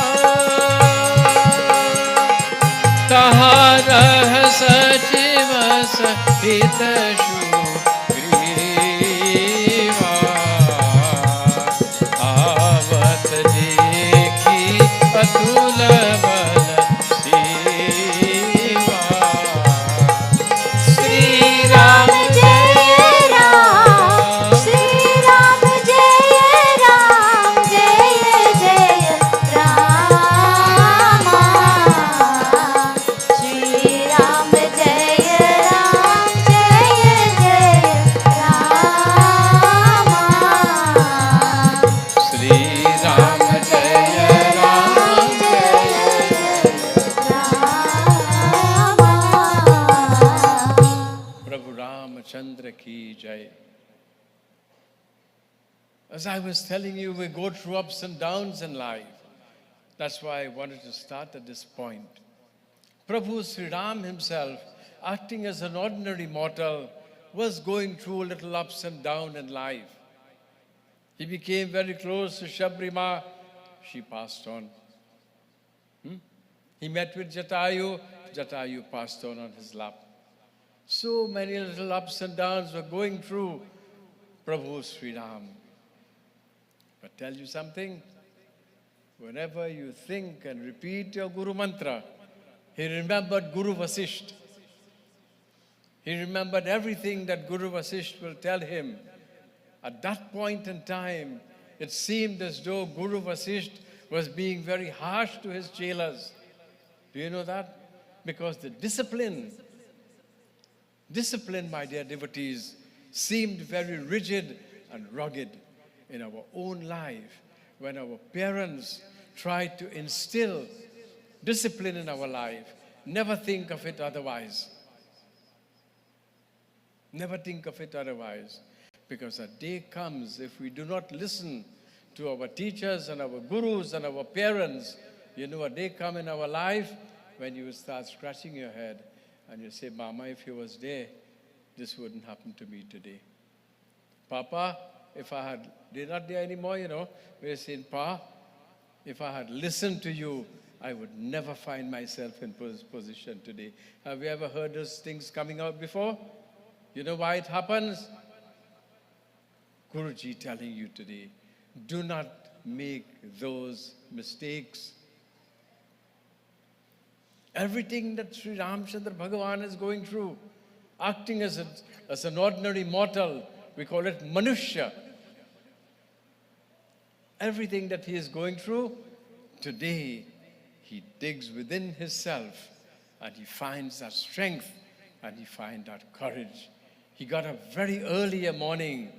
कहा रह सचिव सहित सुग्रीवा आवत देखी अतुल बल सेवा. श्री राम जय राम, श्री राम जय राम, जय जय राम. श्री राम जय राम, जय जय राम. श्री राम जय Ram Prabhu Ramachandra ki jai. As I was telling you, we go through ups and downs in life. That's why I wanted to start at this point. Prabhu Sri Ram himself, acting as an ordinary mortal, was going through little ups and downs in life. He became very close to Shabrima. She passed on. He met with Jatayu. Jatayu passed on his lap. So many little ups and downs were going through Prabhu Sri Ram. But tell you something, whenever you think and repeat your Guru Mantra, he remembered Guru Vasisht. He remembered everything that Guru Vasisht will tell him. At that point in time, it seemed as though Guru Vasisht was being very harsh to his chelas. Do you know that? Because the discipline, my dear devotees, seemed very rigid and rugged in our own life. When our parents tried to instill discipline in our life, never think of it otherwise. Never think of it otherwise. Because a day comes, if we do not listen to our teachers and our gurus and our parents, you know, a day come in our life when you start scratching your head and you say, Mama, if you was there, this wouldn't happen to me today. Papa, if I had, they're not there anymore, you know, we're saying, Pa, if I had listened to you, I would never find myself in position today. Have you ever heard those things coming out before? You know why it happens? Guruji telling you today, do not make those mistakes. Everything that Sri Ramchandra Bhagavan is going through, acting as an ordinary mortal, we call it Manushya. Everything that he is going through, today he digs within himself and he finds that strength and he finds that courage. He got up very early a morning,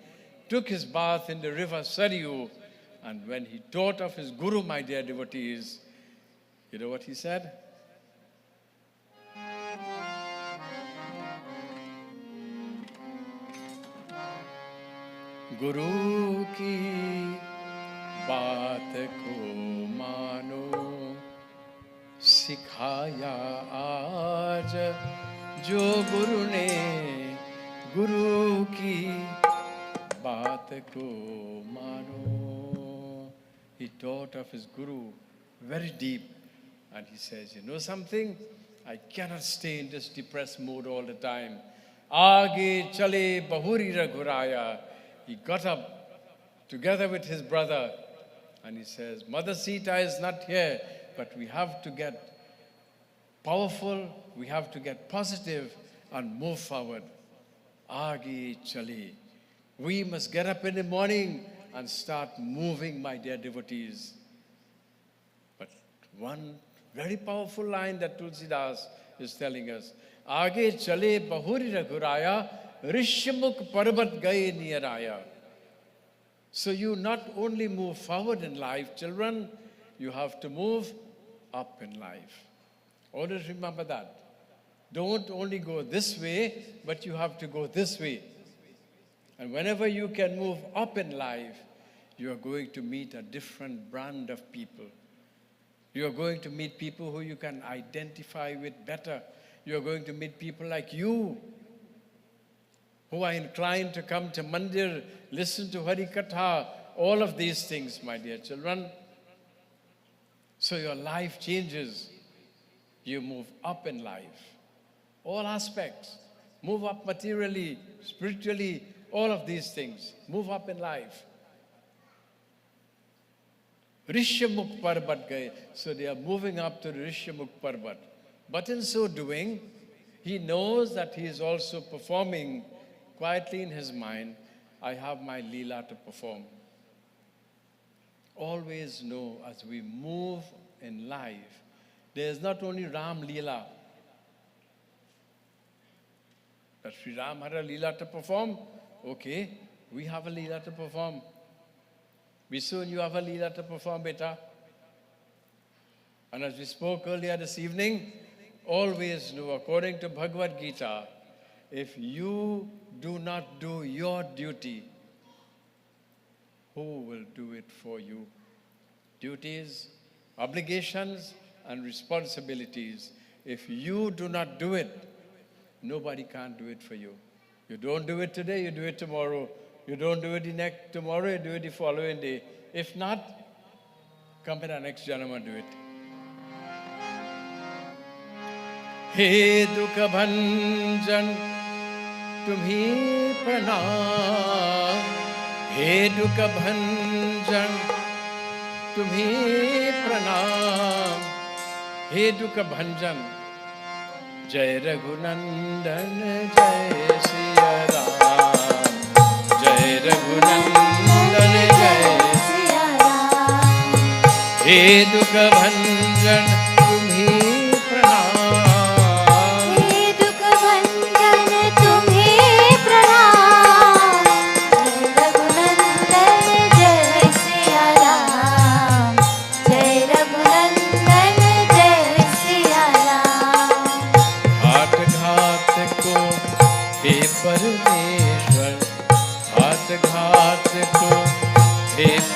took his bath in the river Saryu, and when he thought of his Guru, my dear devotees, you know what he said? Guru ki baat ko mano, sikhaya aaj jo Guru ne, Guru ki baat ko mano. He thought of his Guru very deep, and he says, you know something? I cannot stay in this depressed mood all the time. Aage chale bahuri raghuraya. He got up together with his brother and he says, Mother Sita is not here, but we have to get powerful, we have to get positive and move forward. Aage chale. We must get up in the morning and start moving, my dear devotees. But one very powerful line that Tulsidas is telling us, Aage chale bahuri raghuraya, Rishyamukh parvat gaye niyaraya. So you not only move forward in life, children, you have to move up in life. Always remember that. Don't only go this way, but you have to go this way. And whenever you can move up in life, you are going to meet a different brand of people. You are going to meet people who you can identify with better. You are going to meet people like you, who are inclined to come to Mandir, listen to Hari Katha, all of these things, my dear children. So your life changes. You move up in life. All aspects. Move up materially, spiritually, all of these things. Move up in life. Rishyamukh Parbat gaye. So they are moving up to the Rishyamukh Parbat. But in so doing, he knows that he is also performing quietly in his mind, I have my Leela to perform. Always know as we move in life, there is not only Ram Leela, that Sri Ram had a Leela to perform. Okay, we have a Leela to perform. Visun, you have a Leela to perform, beta. And as we spoke earlier this evening, always know, according to Bhagavad Gita, if you do not do your duty, who will do it for you? Duties, obligations, and responsibilities. If you do not do it, nobody can do it for you. You don't do it today, you do it tomorrow. You don't do it the next tomorrow, you do it the following day. If not, come in the next janam and do it. He dukha bhanjan तुम्ही प्रणाम, हे दुख भंजन तुम्ही प्रणाम, हे दुख भंजन जय रघुनंदन जय सिया राम, जय रघुनंदन जय सिया राम, हे दुख भंजन तुम्ही प्रणाम,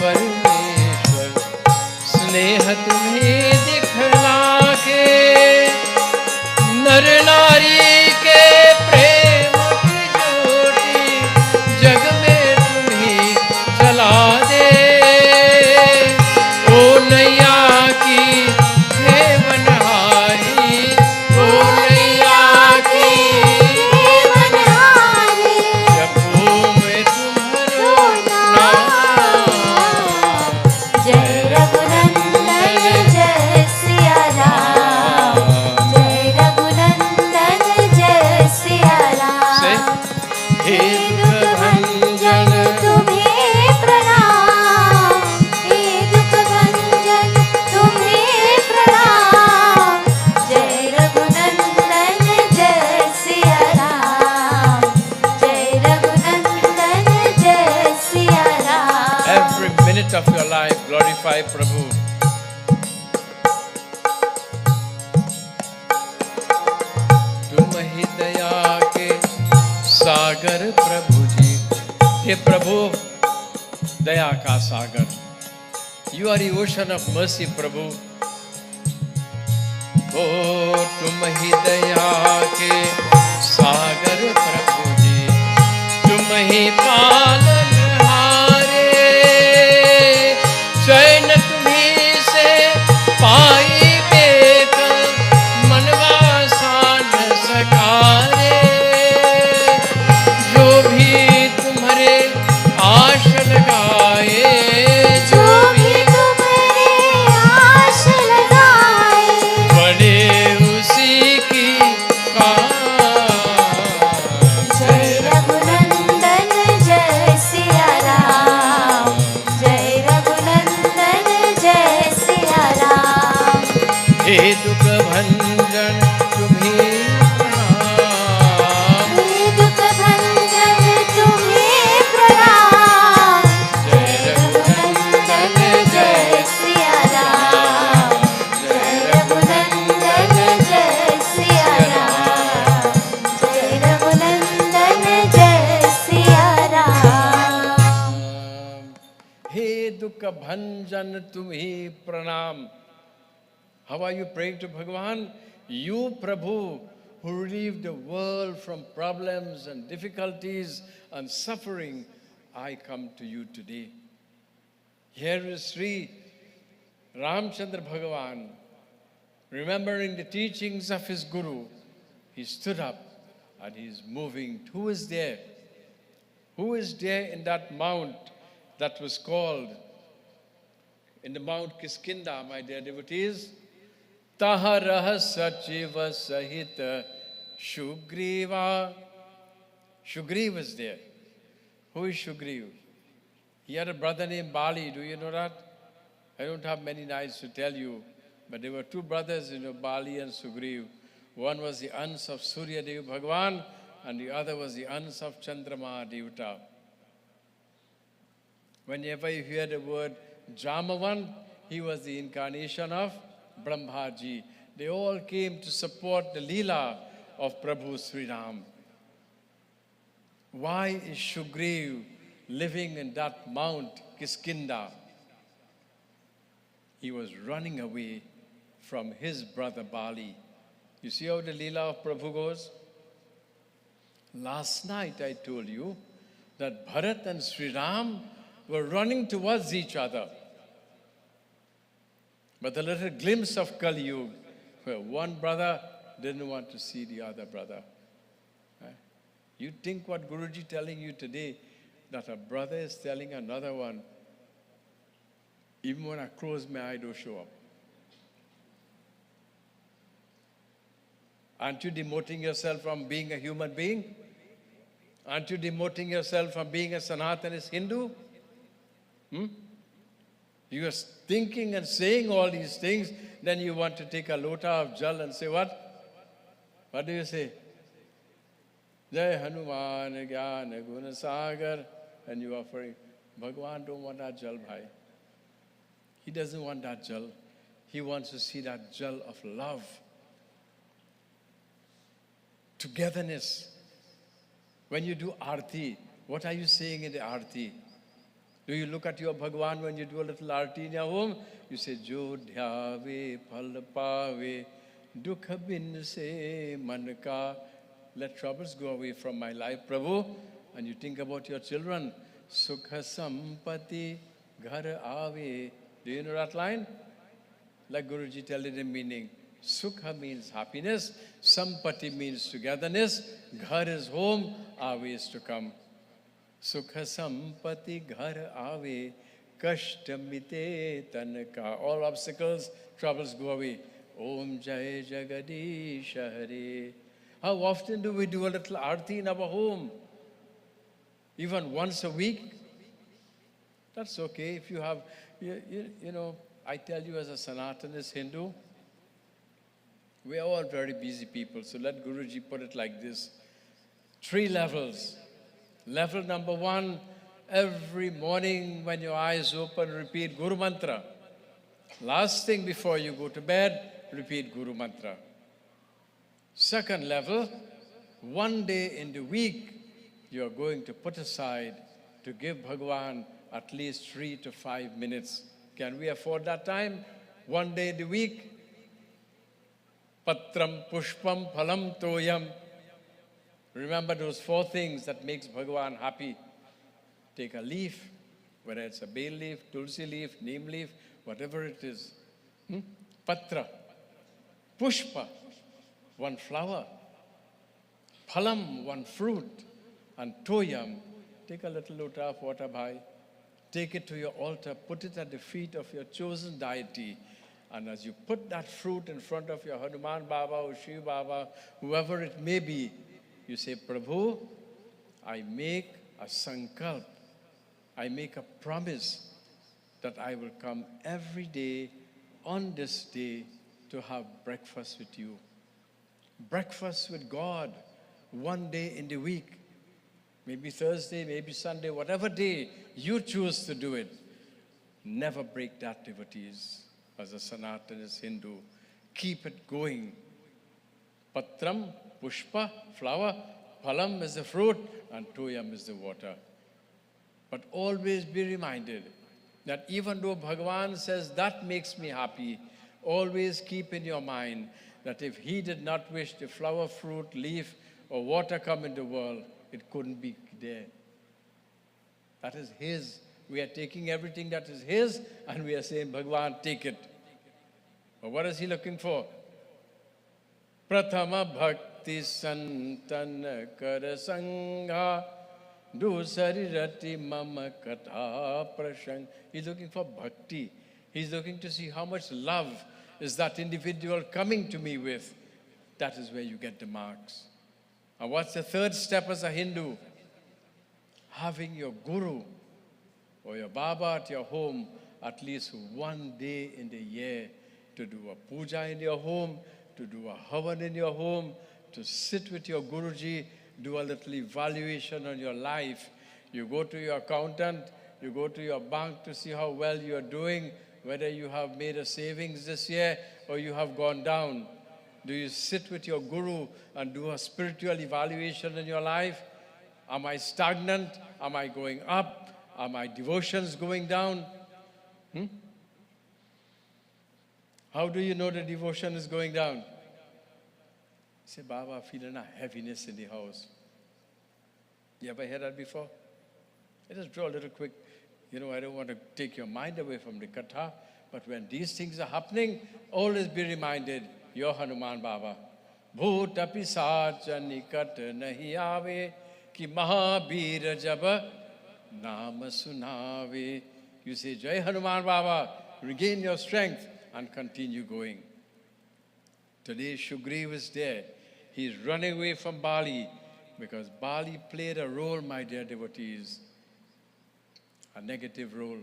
परमेश्वर स्नेह तुम्हें दिखला के नर नारी के प्रेम की ज्योति जग में तुम्हें जला दे। ओ नैया की हे बनहारी, ओ नैया की हे बनहारी, जपो मैं तुम्हारो नाम, जय रघुनंदन जय सिया राम, हे दुख भंजन तुम्हें प्रणाम, हे दुख भंजन तुम्हें प्रणाम। जय रघुनंदन जय सिया राम, जय रघुनंदन जय Siya Ram. Every minute of your life, glorify Prabhu. तुम ही दया के सागर प्रभु जी, हे प्रभु दया का सागर, You are the ocean of mercy, प्रभु। ओ तुम ही दया के सागर प्रभु जी, तुम ही पालनहारे, चैन तुम्ही से पाई बेक, मनवा सान सकारे। जो भी तुम्हारे आश लगाए, जो भी तुम्हारे आश लगाए, बड़े उसी की जय रघुनंदन जय सिया राम, जय रघुनंदन जय सिया राम। हे दुख भंजन तुम्हें प्रणाम, हे दुख भंजन तुम्हें प्रणाम। जय रघुनंदन जय सिया राम, जय रघुनंदन जय सिया राम, जय रघुनंदन जय सिया राम। हे दुख भंजन तुम्हें प्रणाम। How are you praying to Bhagavan? You, Prabhu, who relieved the world from problems and difficulties and suffering, I come to you today. Here is Sri Ramchandra Bhagavan, remembering the teachings of his Guru. He stood up and he is moving. Who is there? Who is there in that mount that was called, in the Mount Kiskinda, my dear devotees? Taharah Sachiva Sahita Shugriva. Shugriva is there. Who is Shugriva? He had a brother named Bali. Do you know that? I don't have many nights to tell you, but there were two brothers, Bali and Sugriv. One was the Ans of Surya Dev Bhagavan, and the other was the Ans of Chandrama Devata. Whenever you hear the word Jamavan, he was the incarnation of Brahmaji. They all came to support the Leela of Prabhu Sri Ram. Why is Shugriv living in that Mount Kiskinda? He was running away from his brother Bali. You see how the Leela of Prabhu goes? Last night I told you that Bharat and Sri Ram were running towards each other. But a little glimpse of Kali Yuga, where one brother didn't want to see the other brother. You think what Guruji telling you today, that a brother is telling another one, even when I close my eye, don't show up. Aren't you demoting yourself from being a human being? Aren't you demoting yourself from being a Sanatanist Hindu? You are thinking and saying all these things, then you want to take a lota of jal and say what? What do you say? Jai Hanuman Yagna Guna Sagar, and you are offering. Bhagavan don't want that jal, bhai. He doesn't want that jal. He wants to see that jal of love, togetherness. When you do arti, what are you saying in the arti? Do you look at your Bhagavan when you do a little arti in your home? You say, Jo dhyave phal pave, dukha bin se man ka. Let troubles go away from my life, Prabhu. And you think about your children. Sukha sampati ghar aave. Do you know that line? Like Guruji tell it in meaning. Sukha means happiness. Sampati means togetherness. Ghar is home. Aave is to come. Sukha sampati ghar aave, kashta mite tanaka. All obstacles, troubles go away. Om Jai Jagadish Hare. How often do we do a little arti in our home? even once a week, that's okay. If you have, you know, I tell you as a Sanatanist Hindu, we are all very busy people. So let Guruji put it like this. 3 levels. Level number 1, every morning when your eyes open, repeat Guru Mantra. Last thing before you go to bed, repeat Guru Mantra. Second level, 1 day in the week, you are going to put aside to give Bhagwan at least 3 to 5 minutes. Can we afford that time? 1 day in the week. Patram, Pushpam, Phalam, Toyam. Remember those 4 things that makes Bhagwan happy. Take a leaf, whether it's a bay leaf, tulsi leaf, neem leaf, whatever it is. Patra. Pushpa, 1 flower. Phalam, 1 fruit. And Toyam, take a little lota of water, bhai. Take it to your altar, put it at the feet of your chosen deity. And as you put that fruit in front of your Hanuman Baba or Shiv Baba, whoever it may be, you say, Prabhu, I make a sankalp. I make a promise that I will come every day on this day to have breakfast with you. Breakfast with God, 1 day in the week. Maybe Thursday, maybe Sunday, whatever day you choose to do it. Never break that, devotees. As a Sanatanist Hindu, keep it going. Patram, Pushpa, flower, Phalam is the fruit, and Toyam is the water. But always be reminded that even though Bhagavan says that makes me happy, always keep in your mind that if he did not wish the flower, fruit, leaf, or water come in the world, it couldn't be there. That is his. We are taking everything that is his and we are saying, Bhagavan, take it. But what is he looking for? Prathama bhakti santan kar sangha dusari rati mama katha prashang. He's looking for bhakti. He's looking to see how much love is that individual coming to me with. That is where you get the marks. And what's the third step as a Hindu? Having your guru or your Baba at your home at least 1 day in the year to do a puja in your home, to do a havan in your home, to sit with your Guruji, do a little evaluation on your life. You go to your accountant, you go to your bank to see how well you are doing, whether you have made a savings this year or you have gone down. Do you sit with your Guru and do a spiritual evaluation in your life? Am I stagnant? Am I going up? Are my devotions going down? How do you know the devotion is going down? You say, Baba, feeling a heaviness in the house. You ever heard that before? Let us draw a little quick. You know, I don't want to take your mind away from the katha, but when these things are happening, always be reminded, you're Hanuman Baba. Bhuta pisacha nikat nahi aave, ki mahabir jab nama sunave. You say, Jai Hanuman Baba, regain your strength and continue going. Today, Shugriv is there. He's running away from Bali because Bali played a role, my dear devotees, a negative role.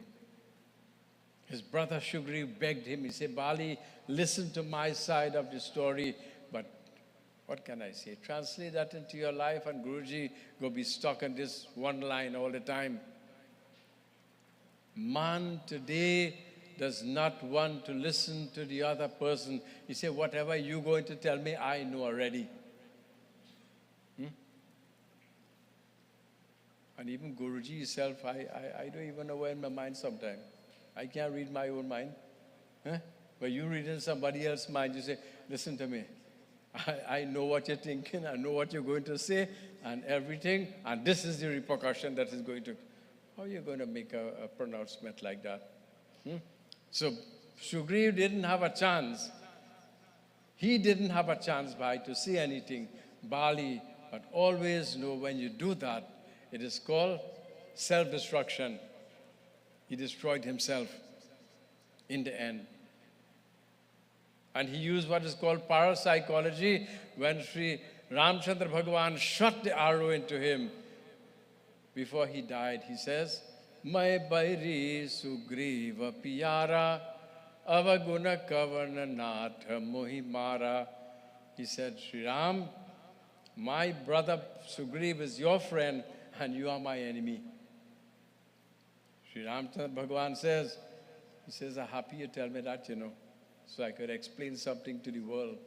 His brother Shugriv begged him. He said, Bali, listen to my side of the story, but what can I say? Translate that into your life and Guruji go be stuck on this one line all the time. Man today does not want to listen to the other person. He said, whatever you're going to tell me, I know already. And even Guruji himself, I don't even know where in my mind sometimes. I can't read my own mind. But you read in somebody else's mind, you say, listen to me. I know what you're thinking, I know what you're going to say, and everything, and this is the repercussion that is going to... How are you going to make a pronouncement like that? So, Shugriv didn't have a chance. He didn't have a chance, to say anything, Bali, but always know when you do that, it is called self-destruction. He destroyed himself in the end. And he used what is called parapsychology when Sri Ramchandra Bhagavan shot the arrow into him. before he died, he says, Mai bairi sugriva piyara avaguna kavana natha mohimara. He said, Sri Ram, my brother Sugriv is your friend and you are my enemy. Sri Ramchandra Bhagavan says, he says, I'm happy you tell me that, so I could explain something to the world.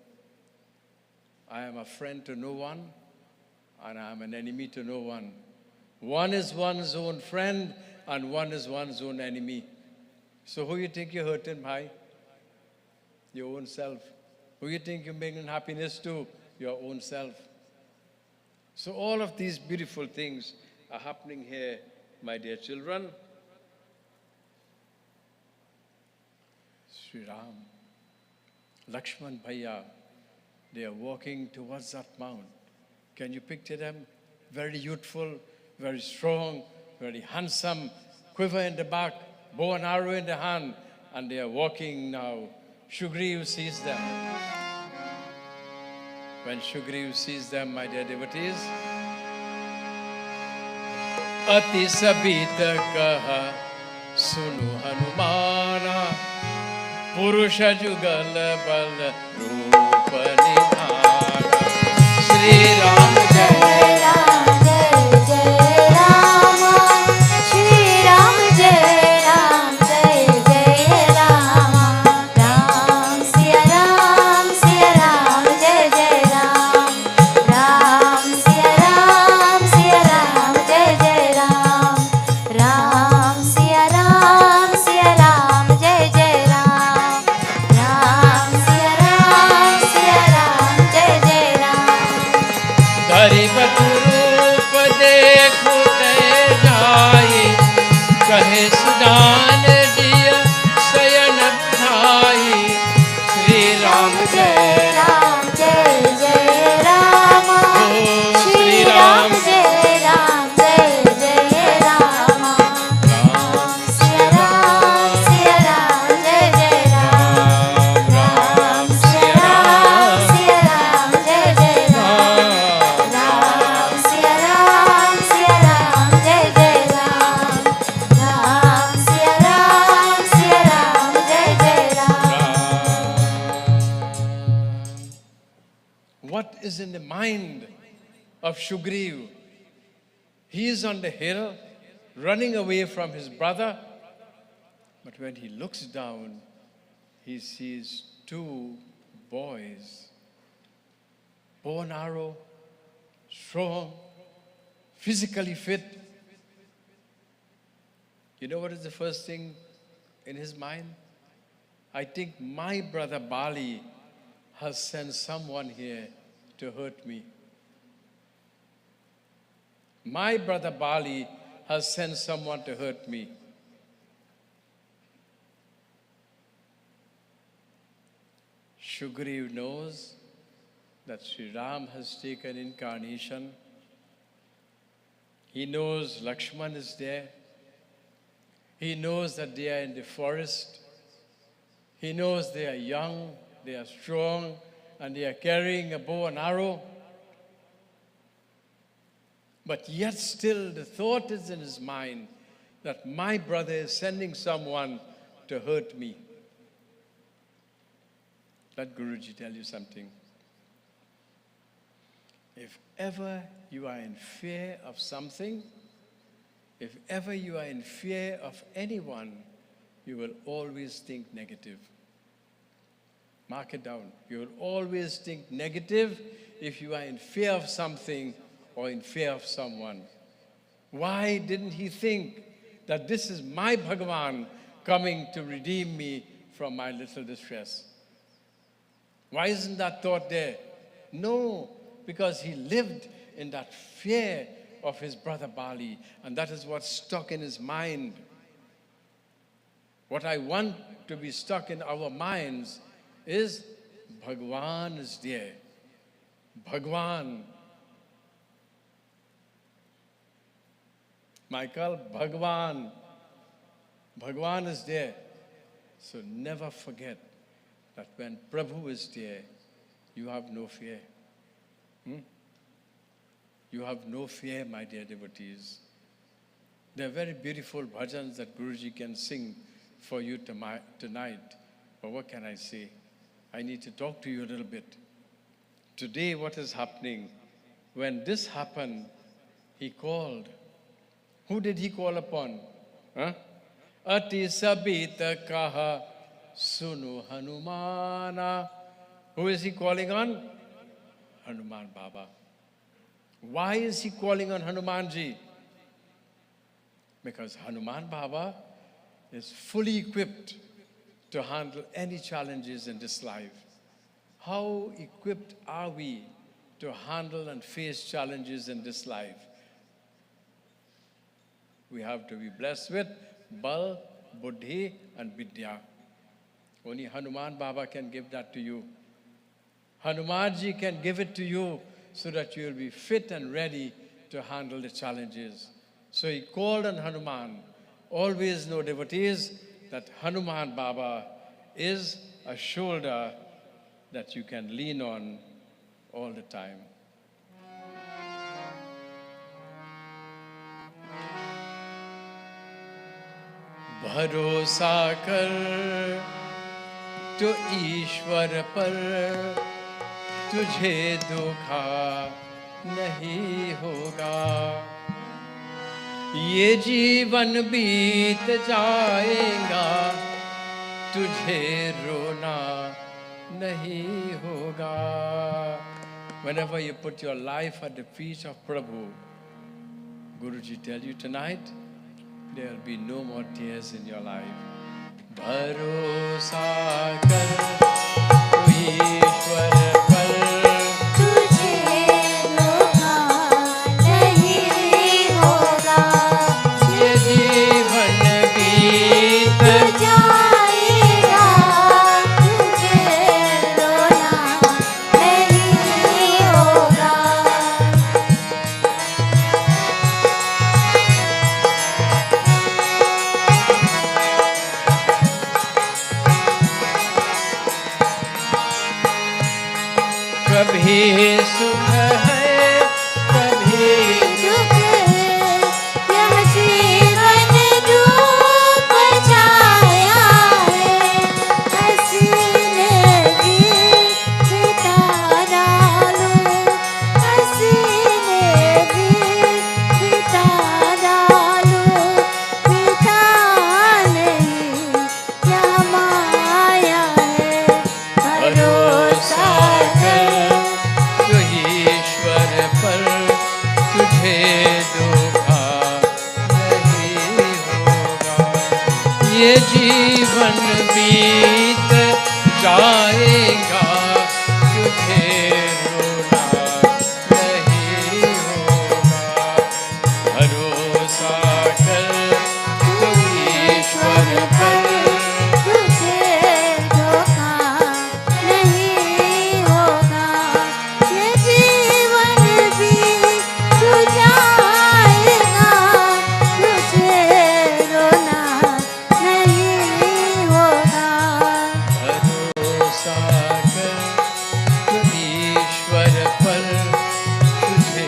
I am a friend to no one and I am an enemy to no one. One is one's own friend and one is one's own enemy. So who you think you're hurting by? Your own self. Who you think you're bringing happiness to? Your own self. So all of these beautiful things are happening here, my dear children. Sri Ram, Lakshman Bhaiya, they are walking towards that mount. Can you picture them? Very youthful, very strong, very handsome, quiver in the back, bow and arrow in the hand, and they are walking now. Shugriv sees them. When Shugriv sees them, my dear devotees, Ati sabita kaha sunu Hanumana Purusha jugal bal rupa nidhana. Shri Ram Jai Ram Jai Jai Rama, Shri Ram Jai Ram Jai Jai Rama, Ram Siya Ram Siya Ram Jai Jai Ram, Ram Siya Ram Jai Jai Ram, Ram Siya Ram Jai Jai Ram, Ram Siya Ram Jai Jai Ram. धरि बतु रूप देखु तय जाई कहे सुजान जिय शयन ठाई श्री राम जय राम जय जय राम, श्री राम जय जय राम, राम सिया राम जय जय राम, राम सिया राम जय जय राम, राम सिया राम जय जय राम, राम सिया राम जय जय Ram. what is in the mind of Shugriv? He is on the hill, running away from his brother. But when he looks down, he sees two boys, bow and arrow, strong, physically fit. You know what is the first thing in his mind? I think my brother Bali has sent someone here to hurt me. My brother Bali has sent someone to hurt me. Shugriv knows that Sri Ram has taken incarnation. He knows Lakshman is there. He knows that they are in the forest. He knows they are young, they are strong, and they are carrying a bow and arrow. But yet still the thought is in his mind that my brother is sending someone to hurt me. Let Guruji tell you something. If ever you are in fear of something, if ever you are in fear of anyone, you will always think negative. Mark it down. You will always think negative if you are in fear of something or in fear of someone. Why didn't he think that this is my Bhagavan coming to redeem me from my little distress? Why isn't that thought there? No, because he lived in that fear of his brother Bali, and that is what's stuck in his mind. What I want to be stuck in our minds is Bhagavan is there. Bhagavan. Michael, Bhagavan. Bhagavan is there. So never forget that when Prabhu is there, you have no fear. You have no fear, my dear devotees. They're very beautiful bhajans that Guruji can sing for you tonight. But what can I say? I need to talk to you a little bit. Today, what is happening? When this happened, he called. Who did he call upon? Huh? Ati sabita kaha sunu Hanumana. Who is he calling on? Hanuman Baba. Why is he calling on Hanumanji? Because Hanuman Baba is fully equipped to handle any challenges in this life. How equipped are we to handle and face challenges in this life? We have to be blessed with Bal, Buddhi, and Vidya. Only Hanuman Baba can give that to you. Hanumanji can give it to you so that you will be fit and ready to handle the challenges. So he called on Hanuman. Always know, devotees, that Hanuman Baba is a shoulder that you can lean on all the time. भरोसा कर तो ईश्वर पर तुझे धोखा नहीं होगा ये जीवन बीत जाएगा तुझे रोना नहीं होगा. Whenever you put your life at the feet of Prabhu, Guruji tell you tonight, there will be no more tears in your life. भरोसा कर तू ईश्वर पर तुझे धोखा नहीं होगा ये जीवन बीत जाएगा तुझे रोना नहीं होगा. कभी सुख है कभी दुख है यह जीवन डूब जाया है हसीने भी बिता डालो हसीने भी बिता डालो बिता नहीं यह माया है भरोसा कर जो ईश्वर पर तुझे धोखा नहीं होगा ये जीवन बीत जाएगा तुझे रोना नहीं होगा भरोसा कर तू ईश्वर पर तुझे धोखा नहीं होगा ये जीवन बीत जाएगा तुझे रोना नहीं होगा. भरोसा कर तू ईश्वर पर तुझे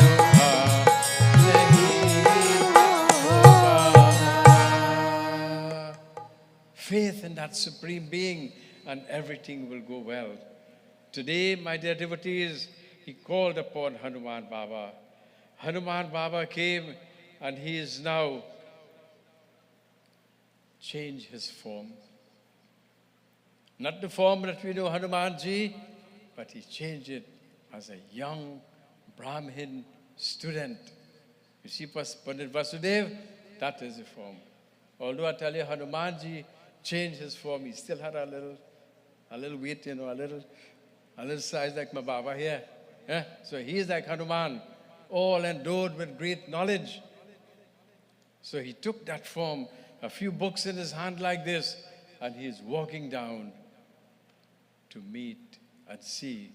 धोखा नहीं होगा. Faith in that Supreme Being and everything will go well. Today, my dear devotees, he called upon Hanuman Baba. Hanuman Baba came and he is now changed his form. Not the form that we know Hanumanji, but he changed it as a young Brahmin student. You see Pandit Vasudev, that is the form. Although I tell you Hanumanji changed his form, he still had a little weight, a little size like my Baba here. Yeah? So he is like Hanuman, all endowed with great knowledge. So he took that form, a few books in his hand like this, and he is walking down to meet and see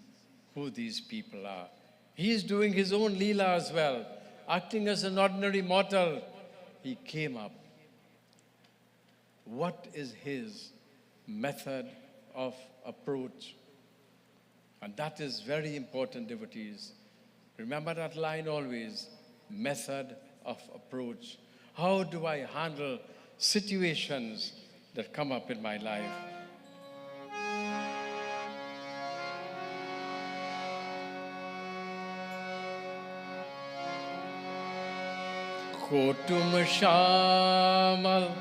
who these people are. He is doing his own Leela as well, acting as an ordinary mortal. He came up. What is his method of approach? And that is very important, devotees. Remember that line always, method of approach. How do I handle situations that come up in my life? Kotum Shamal.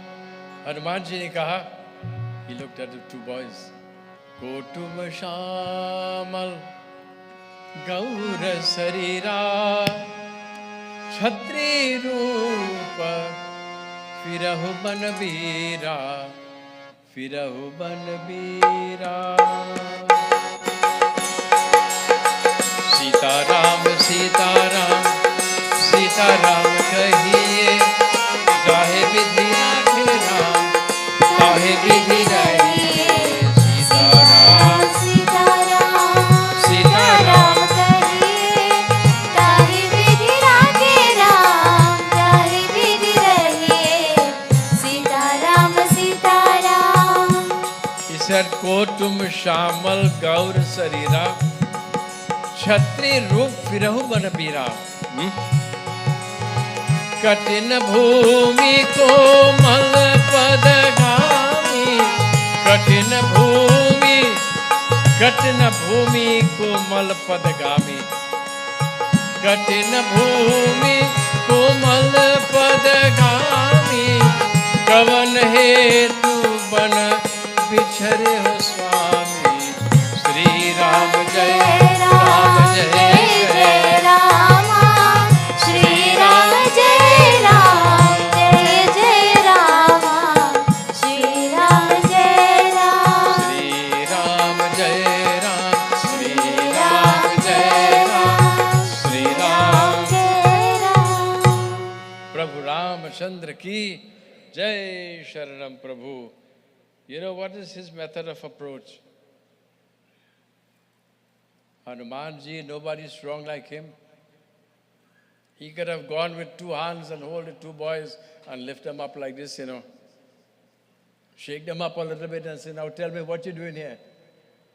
Hanuman ji ne kaha, he looked at the two boys. Kotum Shamal Gaura Sarira Chhatri Rupa Firahu Banabira Firahu Banabira. Sitaram Sitaram Sitaram kahiye Jahe vidhi rakhe Ram Jahe vidhi rahiye. Sitaram Sitaram Sitaram कहिए ताहि विधि राखे राम ताहि विधि रहिए Sitaram Sitaram. He said, Kotum Shamal Gaur Sarira Chhatri Rup Firahu Banabira. कठिन भूमि कोमल पदगामी कठिन भूमि कोमल पदगामी कठिन भूमि कोमल पदगामी कवन हेतु बन बिछरे हो स्वामी. श्री राम जय राम जय जय राम श्री राम जय राम जय जय राम श्री राम जय राम श्री राम जय राम श्री राम जय राम श्री राम. जय राम. प्रभु रामचंद्र की जय. शरणम प्रभु. You know what is his method of approach? Hanuman ji, nobody strong like him. He could have gone with two hands and hold the two boys and lift them up like this, Shake them up a little bit and say, now tell me what you're doing here.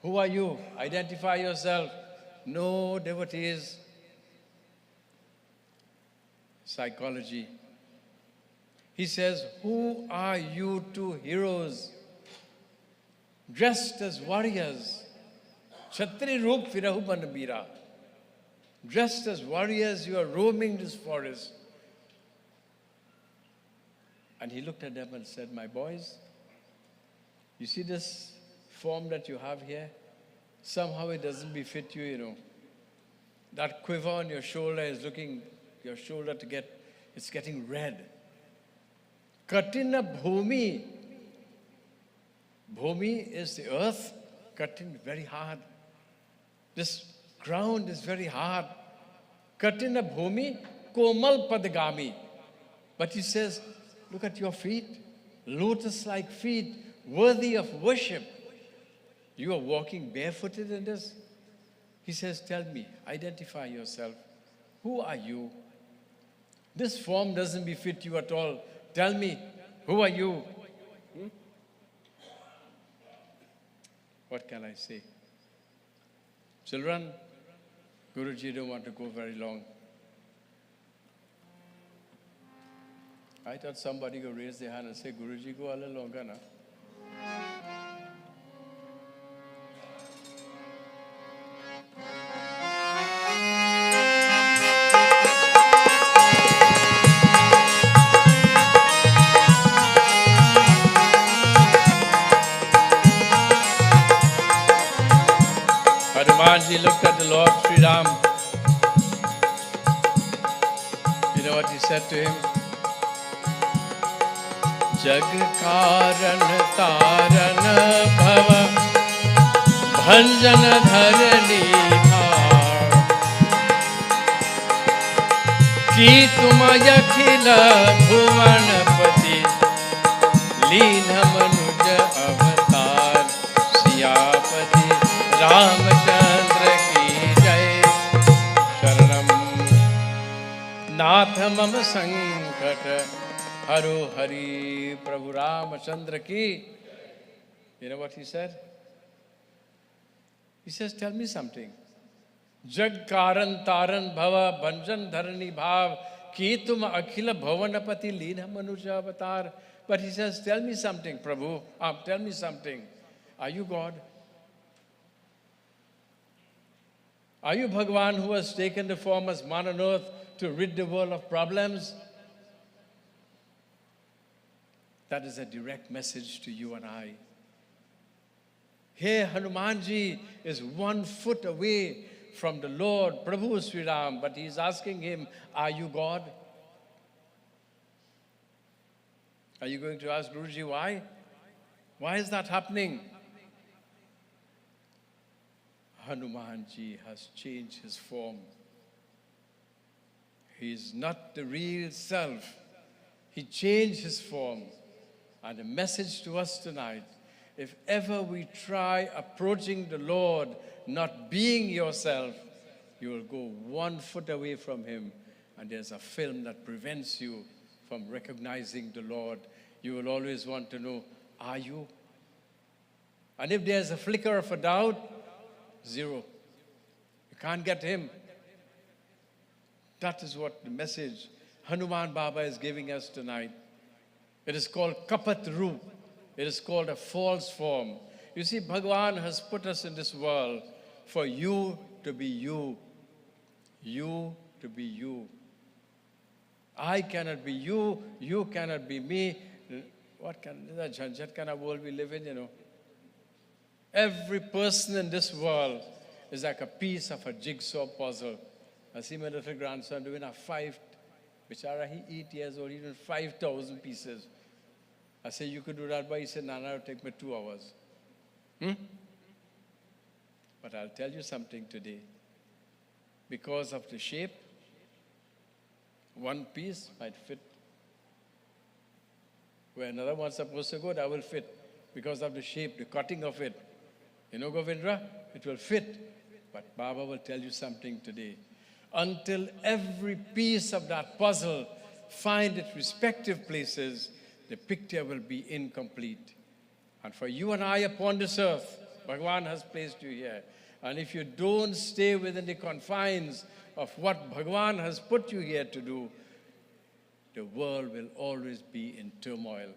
Who are you? Identify yourself. No, devotees. Psychology. He says, who are you two heroes? Dressed as warriors. Chhatri Rup Firahu Banabira. Dressed as warriors, you are roaming this forest. And he looked at them and said, my boys, you see this form that you have here? Somehow it doesn't befit you, That quiver on your shoulder is looking, your shoulder it's getting red. Katina Bhumi. Bhumi is the earth. Katin, very hard. This ground is very hard. Katina Bhumi, Komal Padagami. But he says, look at your feet. Lotus-like feet, worthy of worship. You are walking barefooted in this. He says, tell me, identify yourself. Who are you? This form doesn't befit you at all. Tell me, who are you? What can I say? Children, Guruji don't want to go very long. I thought somebody would raise their hand and say, Guruji, go a little longer now. Hanumanji looked at the Lord Sri Ram. You know what he said to him? Jag karan taran bhava bhanjan dharani bhav ki tumaya khila bhuvanapati leena manuj avatar siyapati Ramchandra ki jai. Sharanam Nath mam sankat Haru Hari. Prabhu Ramchandra ki. You know what he said? He says, tell me something. Jag karan taran bhava bhanjan dharani bhav ki tum akhila bhavanapati lina manuja avatar. But he says, tell me something, Prabhu. Tell me something. Are you God? Are you Bhagwan who has taken the form as man on earth to rid the world of problems? That is a direct message to you and I. Here, Hanumanji is 1 foot away from the Lord, Prabhu Sri Ram, but he is asking him, are you God? Are you going to ask Guruji why? Why is that happening? Hanumanji has changed his form. He is not the real self. He changed his form. And the message to us tonight, if ever we try approaching the Lord, not being yourself, you will go 1 foot away from him, and there's a film that prevents you from recognizing the Lord. You will always want to know, are you? And if there's a flicker of a doubt, 0. You can't get him. That is what the message Hanuman Baba is giving us tonight. It is called Kapat Roop. It is called a false form. You see, Bhagwan has put us in this world for you to be you. You to be you. I cannot be you. You cannot be me. What kind of world we live in, you know? Every person in this world is like a piece of a jigsaw puzzle. I see my little grandson doing a 5, Bichara, he 8 years old, even 5,000 pieces. I say, you could do that, but he said, Nana, it'll take me 2 hours. But I'll tell you something today. Because of the shape, one piece might fit. Where another one's supposed to go, that will fit. Because of the shape, the cutting of it. You know, Govindra, it will fit. But Baba will tell you something today. Until every piece of that puzzle find its respective places, the picture will be incomplete. And for you and I upon this earth, Bhagwan has placed you here. And if you don't stay within the confines of what Bhagwan has put you here to do, the world will always be in turmoil.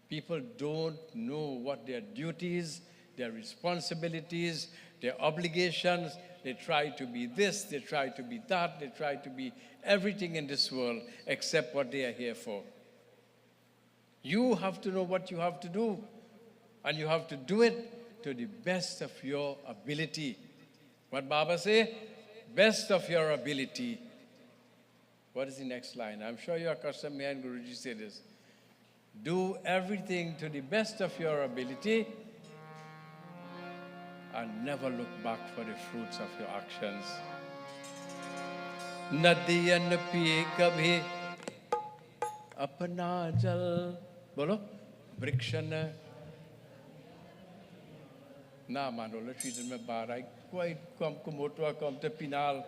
People don't know what their duties, their responsibilities, their obligations. They try to be this, they try to be that, they try to be everything in this world except what they are here for. You have to know what you have to do, and you have to do it to the best of your ability. What Baba say? Best of your ability. What is the next line? I'm sure you are accustomed, me and Guruji say this. Do everything to the best of your ability and never look back for the fruits of your actions. Nadiyan piye kabhi apna jal. Bolo? Brikshan. Na manola treated me barai. Quite come kumotwa come to Pinal.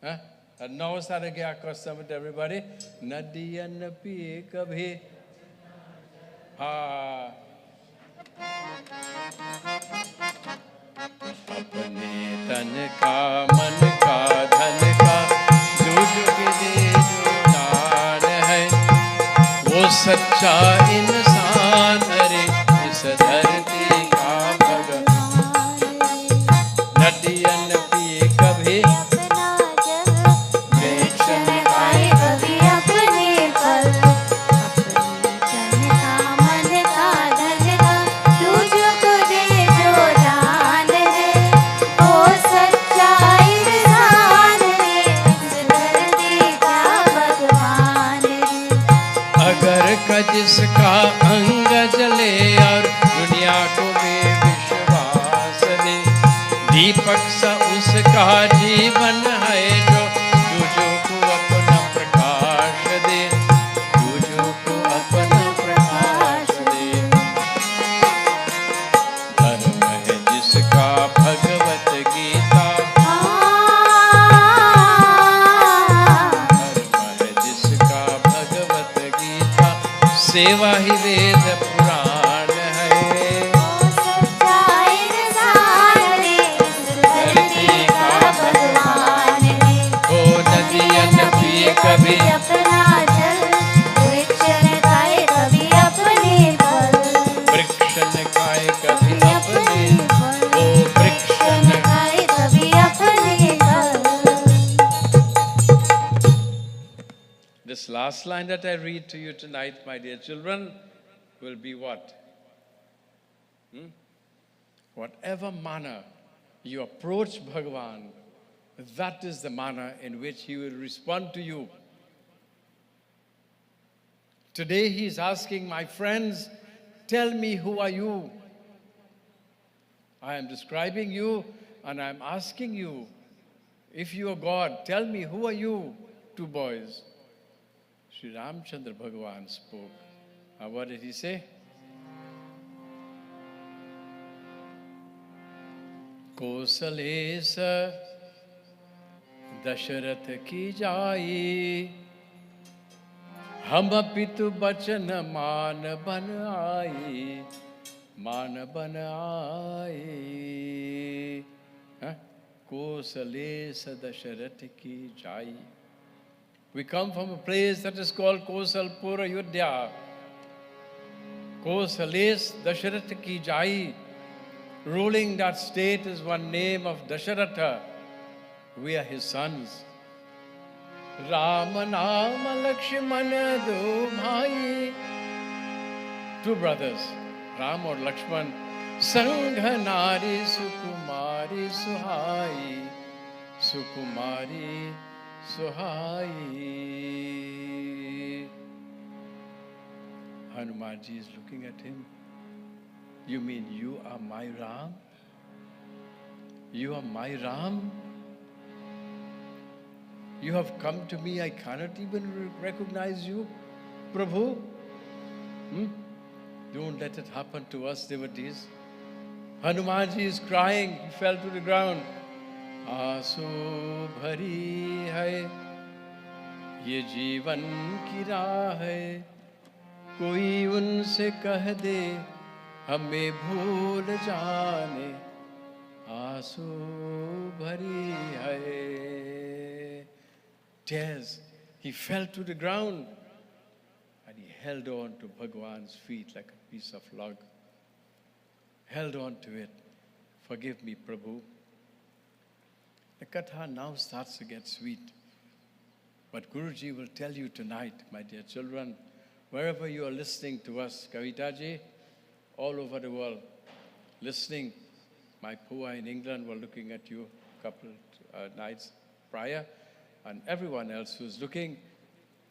Huh? And now started get accustomed with everybody. Nadiyan piye kabhi. Ha. अपने तन का मन का धन का जो जुग दे जो दान है वो सच्चा इंसान अरे इस धरती का भगवान नदियन पिए कभी वृक्षण खाए कभी अपने फल अपने तन का मन का धन का तू जो दे जो दान है वो सच्चा इंसान है इस धरती का भगवान है अगर का जिसका अंग जले और दुनिया को बेविश्वास दे दीपक सा उसका जीवन है जो तुझो को अपना प्रकाश दे तुझो को अपना प्रकाश दे धर्म है जिसका भगवत गीता धर्म है जिसका भगवत गीता सेवा ही वेद पुराण है वो सच्चा इंसान है इस धरती का भगवान है ओ नदियन पिए कभी अपना जल, वृक्ष न खाए कभी अपने फल, वृक्ष न खाए कभी अपने फल, ओ वृक्ष न खाए कभी अपने फल। This last line that I read to you tonight, my dear children, will be what? Whatever manner you approach Bhagavan, that is the manner in which he will respond to you. Today he is asking, my friends, tell me, who are you? I am describing you and I am asking you, if you are God, tell me, who are you? Two boys. Sri Ramchandra Bhagavan spoke. And what did he say? Kosalesa Dasharath ki jai, हम पितु बचन मान बन आई, मान बन आई। कोसलेस दशरथ की जाई। We come from a place that is called Kosalpur, Ayodhya. Kosales Dasharath ki jai. Ruling that state is one name of Dasharatha. We are his sons. Rama Nama Lakshmana do bhai. Two brothers, Ram or Lakshman. Sangha Nari Sukumari Suhai. Sukumari Suhai. Hanumanji is looking at him. You mean you are my Ram? You are my Ram? You have come to me, I cannot even recognize you, Prabhu. Don't let it happen to us, devotees. Hanumanji is crying, he fell to the ground. Aasu bhari hai, ye jeevan ki raah hai, koi unse kah de, hame bhool jaane. Aasu bhari hai. Tears. He fell to the ground and he held on to Bhagwan's feet like a piece of log. Held on to it. Forgive me, Prabhu. The katha now starts to get sweet. But Guruji will tell you tonight, my dear children, wherever you are listening to us, Kavitaji, all over the world, listening. My Pua in England were looking at you a couple nights prior. And everyone else who's looking,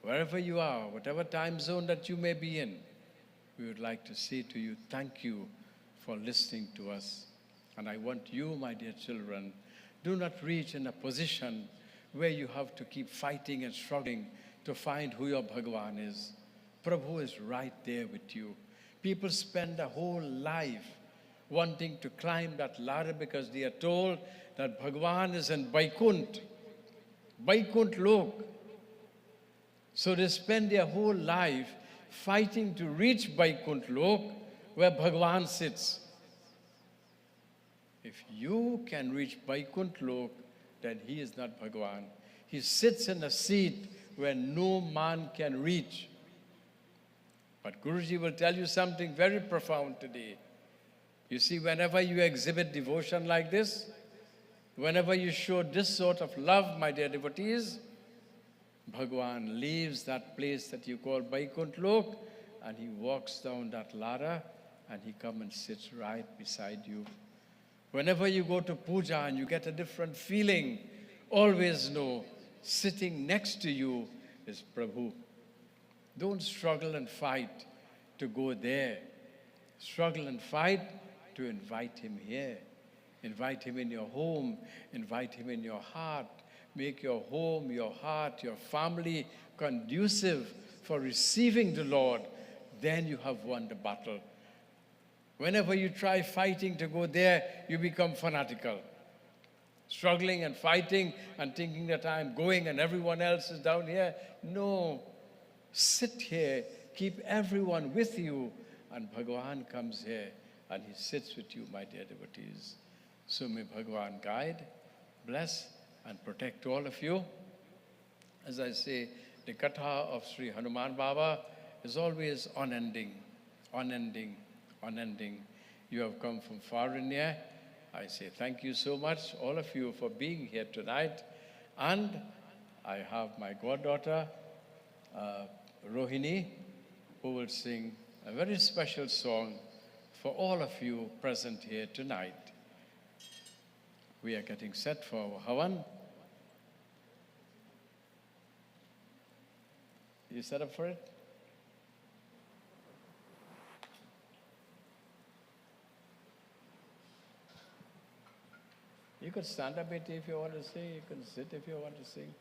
wherever you are, whatever time zone that you may be in, we would like to say to you, thank you for listening to us. And I want you, my dear children, do not reach in a position where you have to keep fighting and struggling to find who your Bhagavan is. Prabhu is right there with you. People spend their whole life wanting to climb that ladder because they are told that Bhagavan is in Vaikunt. Vaikunt Lok. So they spend their whole life fighting to reach Vaikunt Lok where Bhagavan sits. If you can reach Vaikunt Lok, then he is not Bhagavan. He sits in a seat where no man can reach. But Guruji will tell you something very profound today. You see, whenever you exhibit devotion like this, whenever you show this sort of love, my dear devotees, Bhagavan leaves that place that you call Vaikunt Lok and he walks down that ladder and he comes and sits right beside you. Whenever you go to puja and you get a different feeling, always know sitting next to you is Prabhu. Don't struggle and fight to go there. Struggle and fight to invite him here. Invite him in your home. Invite him in your heart. Make your home, your heart, your family conducive for receiving the Lord. Then you have won the battle. Whenever you try fighting to go there, you become fanatical. Struggling and fighting and thinking that I'm going and everyone else is down here. No. Sit here. Keep everyone with you. And Bhagavan comes here and he sits with you, my dear devotees. So may Bhagavan guide, bless, and protect all of you. As I say, the katha of Sri Hanuman Baba is always unending, unending, unending. You have come from far and near. I say thank you so much, all of you, for being here tonight. And I have my goddaughter, Rohini, who will sing a very special song for all of you present here tonight. We are getting set for our Havan. You set up for it? You could stand up if you want to sing. You can sit if you want to sing.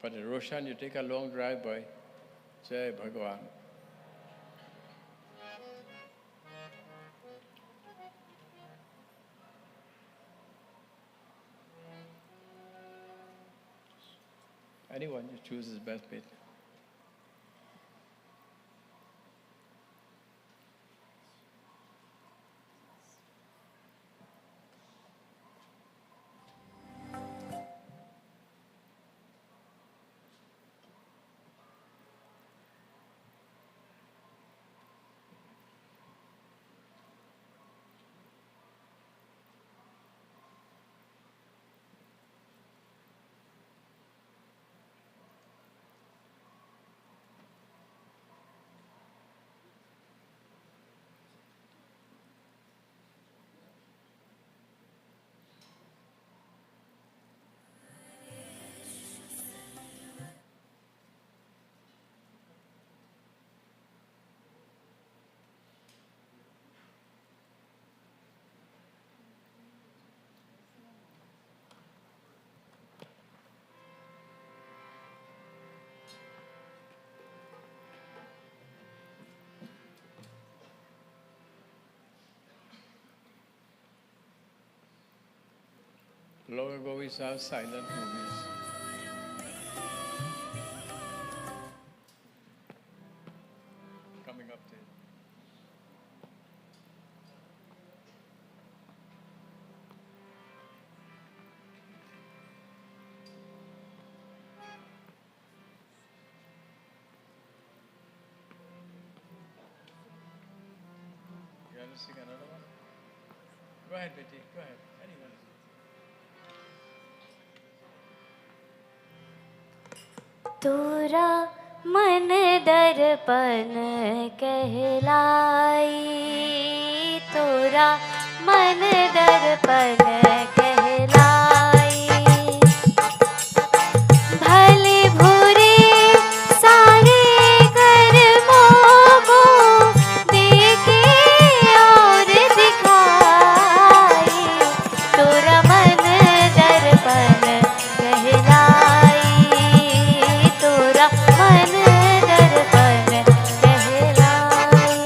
But in Roshan, you take a long drive, boy. Jai Bhagwan. Anyone you choose is best bit. Long ago we saw silent movies. Coming up to it. You want to sing another one? Go ahead, Betty. Go ahead. Anyone. तोरा मन दर्पण कहलाई, तोरा मन दर्पण कहलाई। भले भूरे सारे कर्मों को देखे और दिखाई, तोरा मन दर्पण कहलाई, तोरा मन दर्पण कहलाई।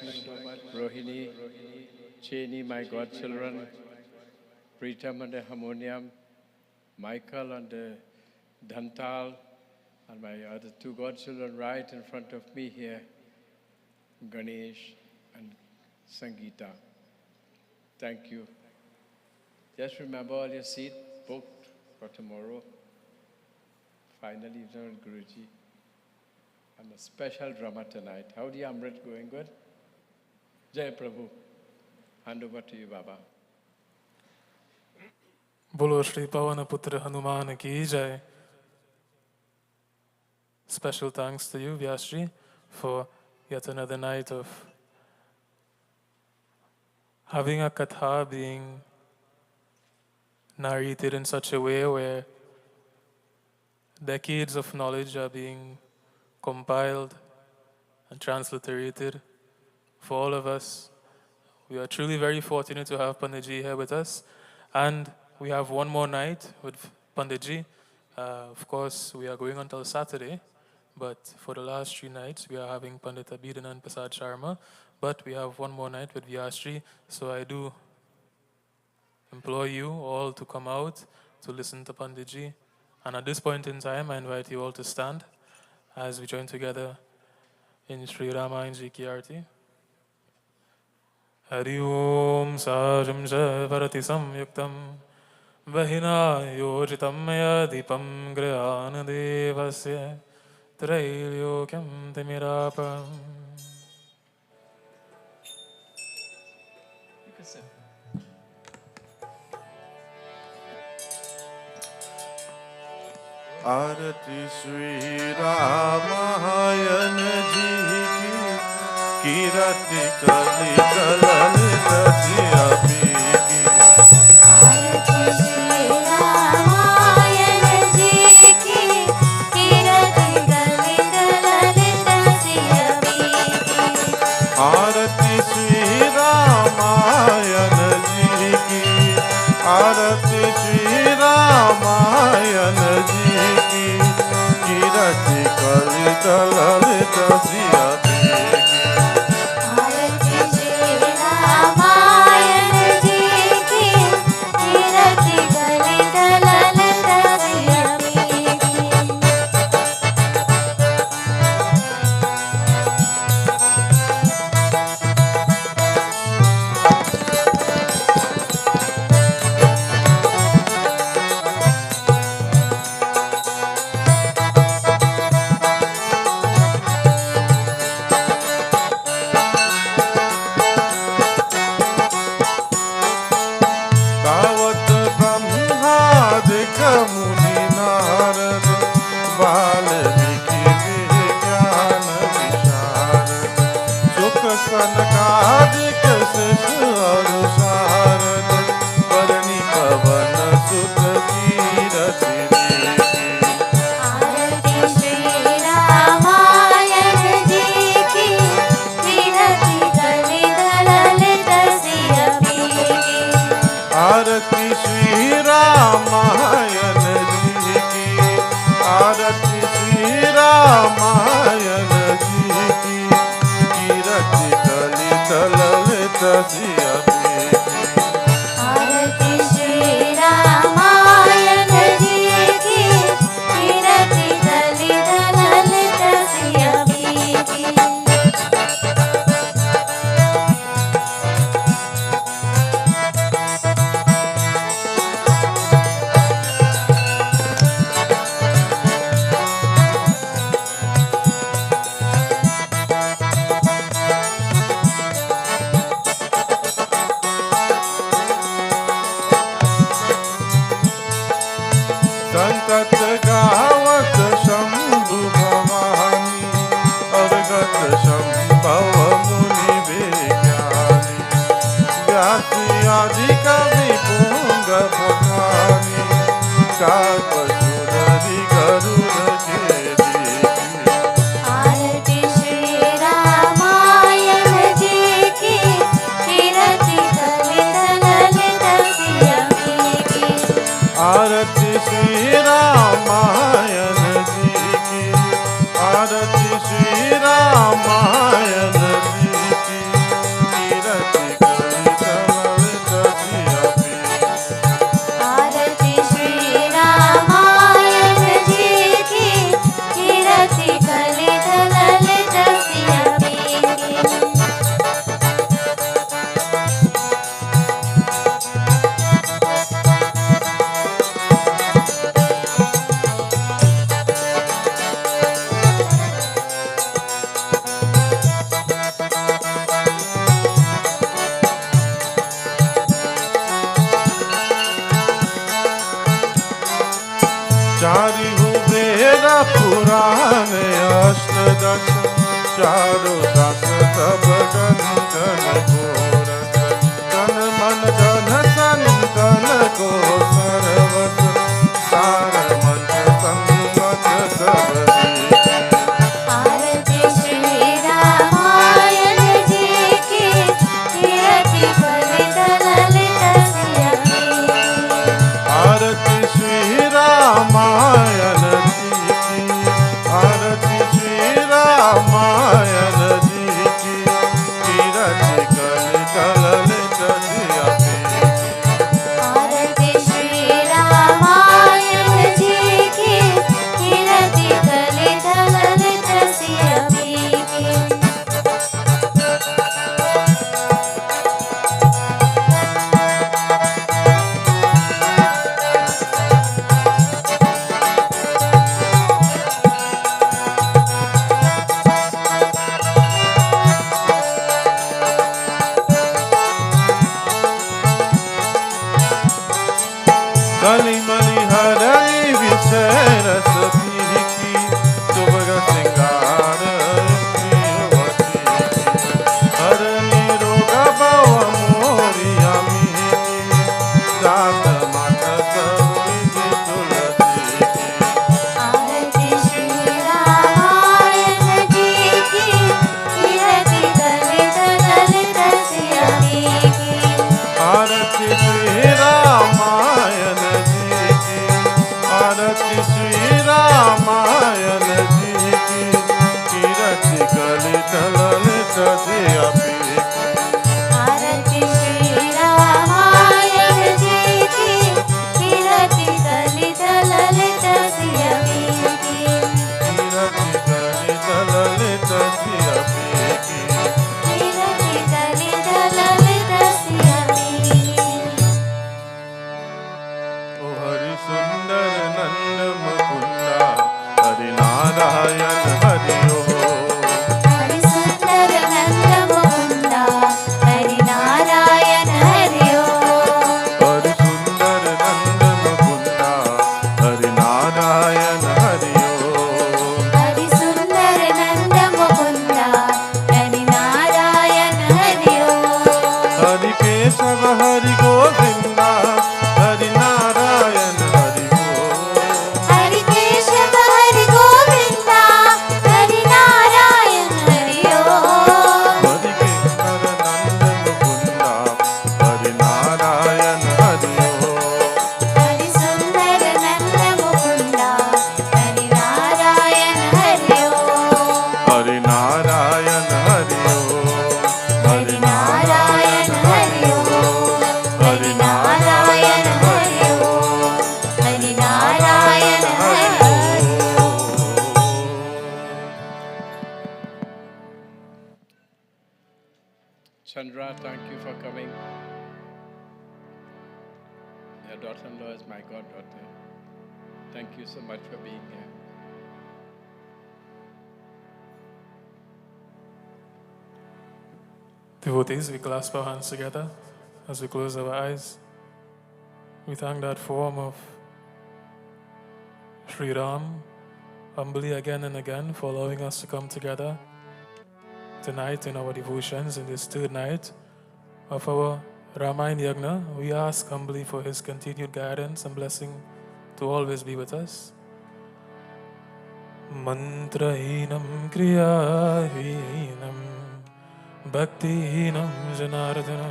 much. Rohini, Cheney, my godchildren, Pritam on the harmonium, Michael on the dhantal, and my other two godchildren right in front of me here, Ganesh and Sangeeta. Thank you. Just remember all your seat booked for tomorrow. Final evening with Guruji. And a special drama tonight. How the Amrit going? Good? Jai Prabhu. Hand over to you, Baba. Bolo Shri Pavana Putra Hanuman ki jai. Special thanks to you, Vyasji, for yet another night of having a katha being narrated in such a way where decades of knowledge are being compiled and transliterated for all of us. We are truly very fortunate to have Panditji here with us, and we have one more night with Panditji. Of course, we are going until Saturday, but for the last 3 nights, we are having Pandit Abhidan and Prasad Sharma, but we have one more night with Vyasji, so I do implore you all to come out to listen to Panditji. And at this point in time, I invite you all to stand as we join together in Sri Ramayan ki Aarti. Hari Om Sajam Javarati Samyuktam Vahina Yojitam Maya Dipam Grihana Devasya Trailokyam Timirapam. You can sit. आरती श्री रामायण जी की कीरति कली kiln रसिया की आरती श्री रामायण जी की कीरति कली kiln रसिया आरती श्री रामायण जी की आरती श्री रामायण जी की कीरति कली kiln रसिया आरती श्री रामायण जी की कीरति कली कलन रसिया तावत ब्रह्मादिक मुनि नारद वाल्मीकि विज्ञान विशारद सुख सनकादिक शिष्य और शारद बरनी पवन सुत कीरति देखी आरती श्री रामायण जी की कीरति कली कलन रसिया आरती श्री रामायण जी की आरती श्री रामायण जी की कीरति कली ललित सिया आरती श्री रामायण जी की कीरति कली ललित सिया संकट गावत शंभु भवानी अवगत संभव मुनि विज्ञानी व्यासी आदि कवि पुंग भवानी काकसुररि गरुड़ के देखी आरती श्री रामायण जी की कीरति कली ललित सिया आरती श्री रामायण जी की आरती श्री रामायण जी की पुराण अष्टदश चारों दस सब गंधन गोरस तन मन धन संतन को सर्वस सार मंत्र संगत सब आरती श्री रामायण जी की कीर्ति कवित ललित सिया की आरती श्री रामायण जी की आरती श्री रामायण जी की कीर्ति कवित ललित सिया की आरती श्री रामायण जी की कीर्ति कलित ललित सिया की कली मलि हरई विषय रस पीर की सुबह सिंगार प्रियवती की हरनी रोग भव मोरिया मीनी जात मात सब विधि तुलसी की आरती श्री रामायण जी की कीर्ति कलित ललित सिया की आरती श्री रामायण जी की आरती श्री रामायण जी की कीर्ति कलित ललित सिया की आरती श्री रामायण जी की कीर्ति कलित ललित सिया की कीर्ति कलित ललित सिया की कीर्ति कलित ललित सिया की ओ हरि सुंदर नंद मुकुंदा हरि नारायण हरि हरि सुंदर नंद मुकुंदा हरि नारायण हरि हरि सुंदर नंद मुकुंदा हरि नारायण हरि हरि सुंदर नंद मुकुंदा हरि नारायण हरि हरि केशव हरि गोविंदा हरि नारायण हरि हरि केशव हरि गोविंदा हरि नारायण हरि हरि केशव नंद मुकुंदा हरि नारायण हरि हरि सुंदर नंद Mukunda Hari Narayan Hari Hari Narayan Hari Hari Narayan Hari Hari Narayan Hari Hari Narayan Hari Chandra, thank you for coming. Your daughter-in-law is my goddaughter. Thank you so much for being here. Devotees, we clasp our hands together as we close our eyes. We thank that form of Sri Ram humbly again and again for allowing us to come together tonight in our devotions in this third night of our Ramayan Yagna. We ask humbly for his continued guidance and blessing to always be with us. Mantrahinam kriyahinam bhaktihinam janardana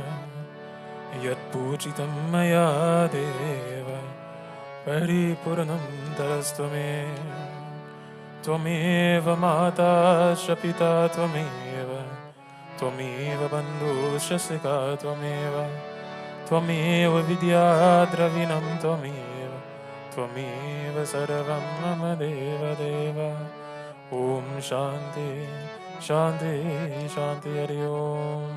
yat pujitam maya deva paripurnam tarastvame tvameva mata shapita tvameva bandhusya sika tvameva vidya dravinam tvameva sarvam mama deva deva. Om Shanti Shanti Shanti Hari Om.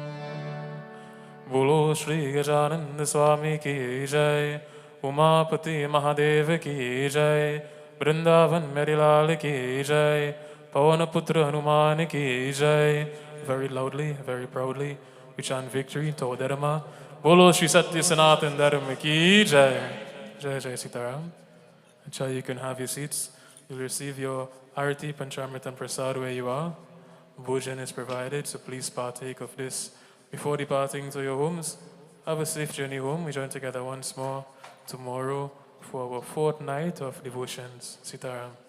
Bolo Shri Gajananda Swami ki jai, Umapati Mahadev ki jai, Vrindavan Merilal ki jai, Pavanaputra Hanuman ki jai. Very loudly, very proudly, we chant victory to Dharma. Bolo Shri Satya Sanatan Dharma ki jai. Jai Jai Sitaram. Achai, you can have your seats. You'll receive your Arati, Panchamrit and Prasad where you are. Bhojan is provided, so please partake of this before departing to your homes. Have a safe journey home. We join together once more tomorrow for our fourth night of devotions. Sitaram.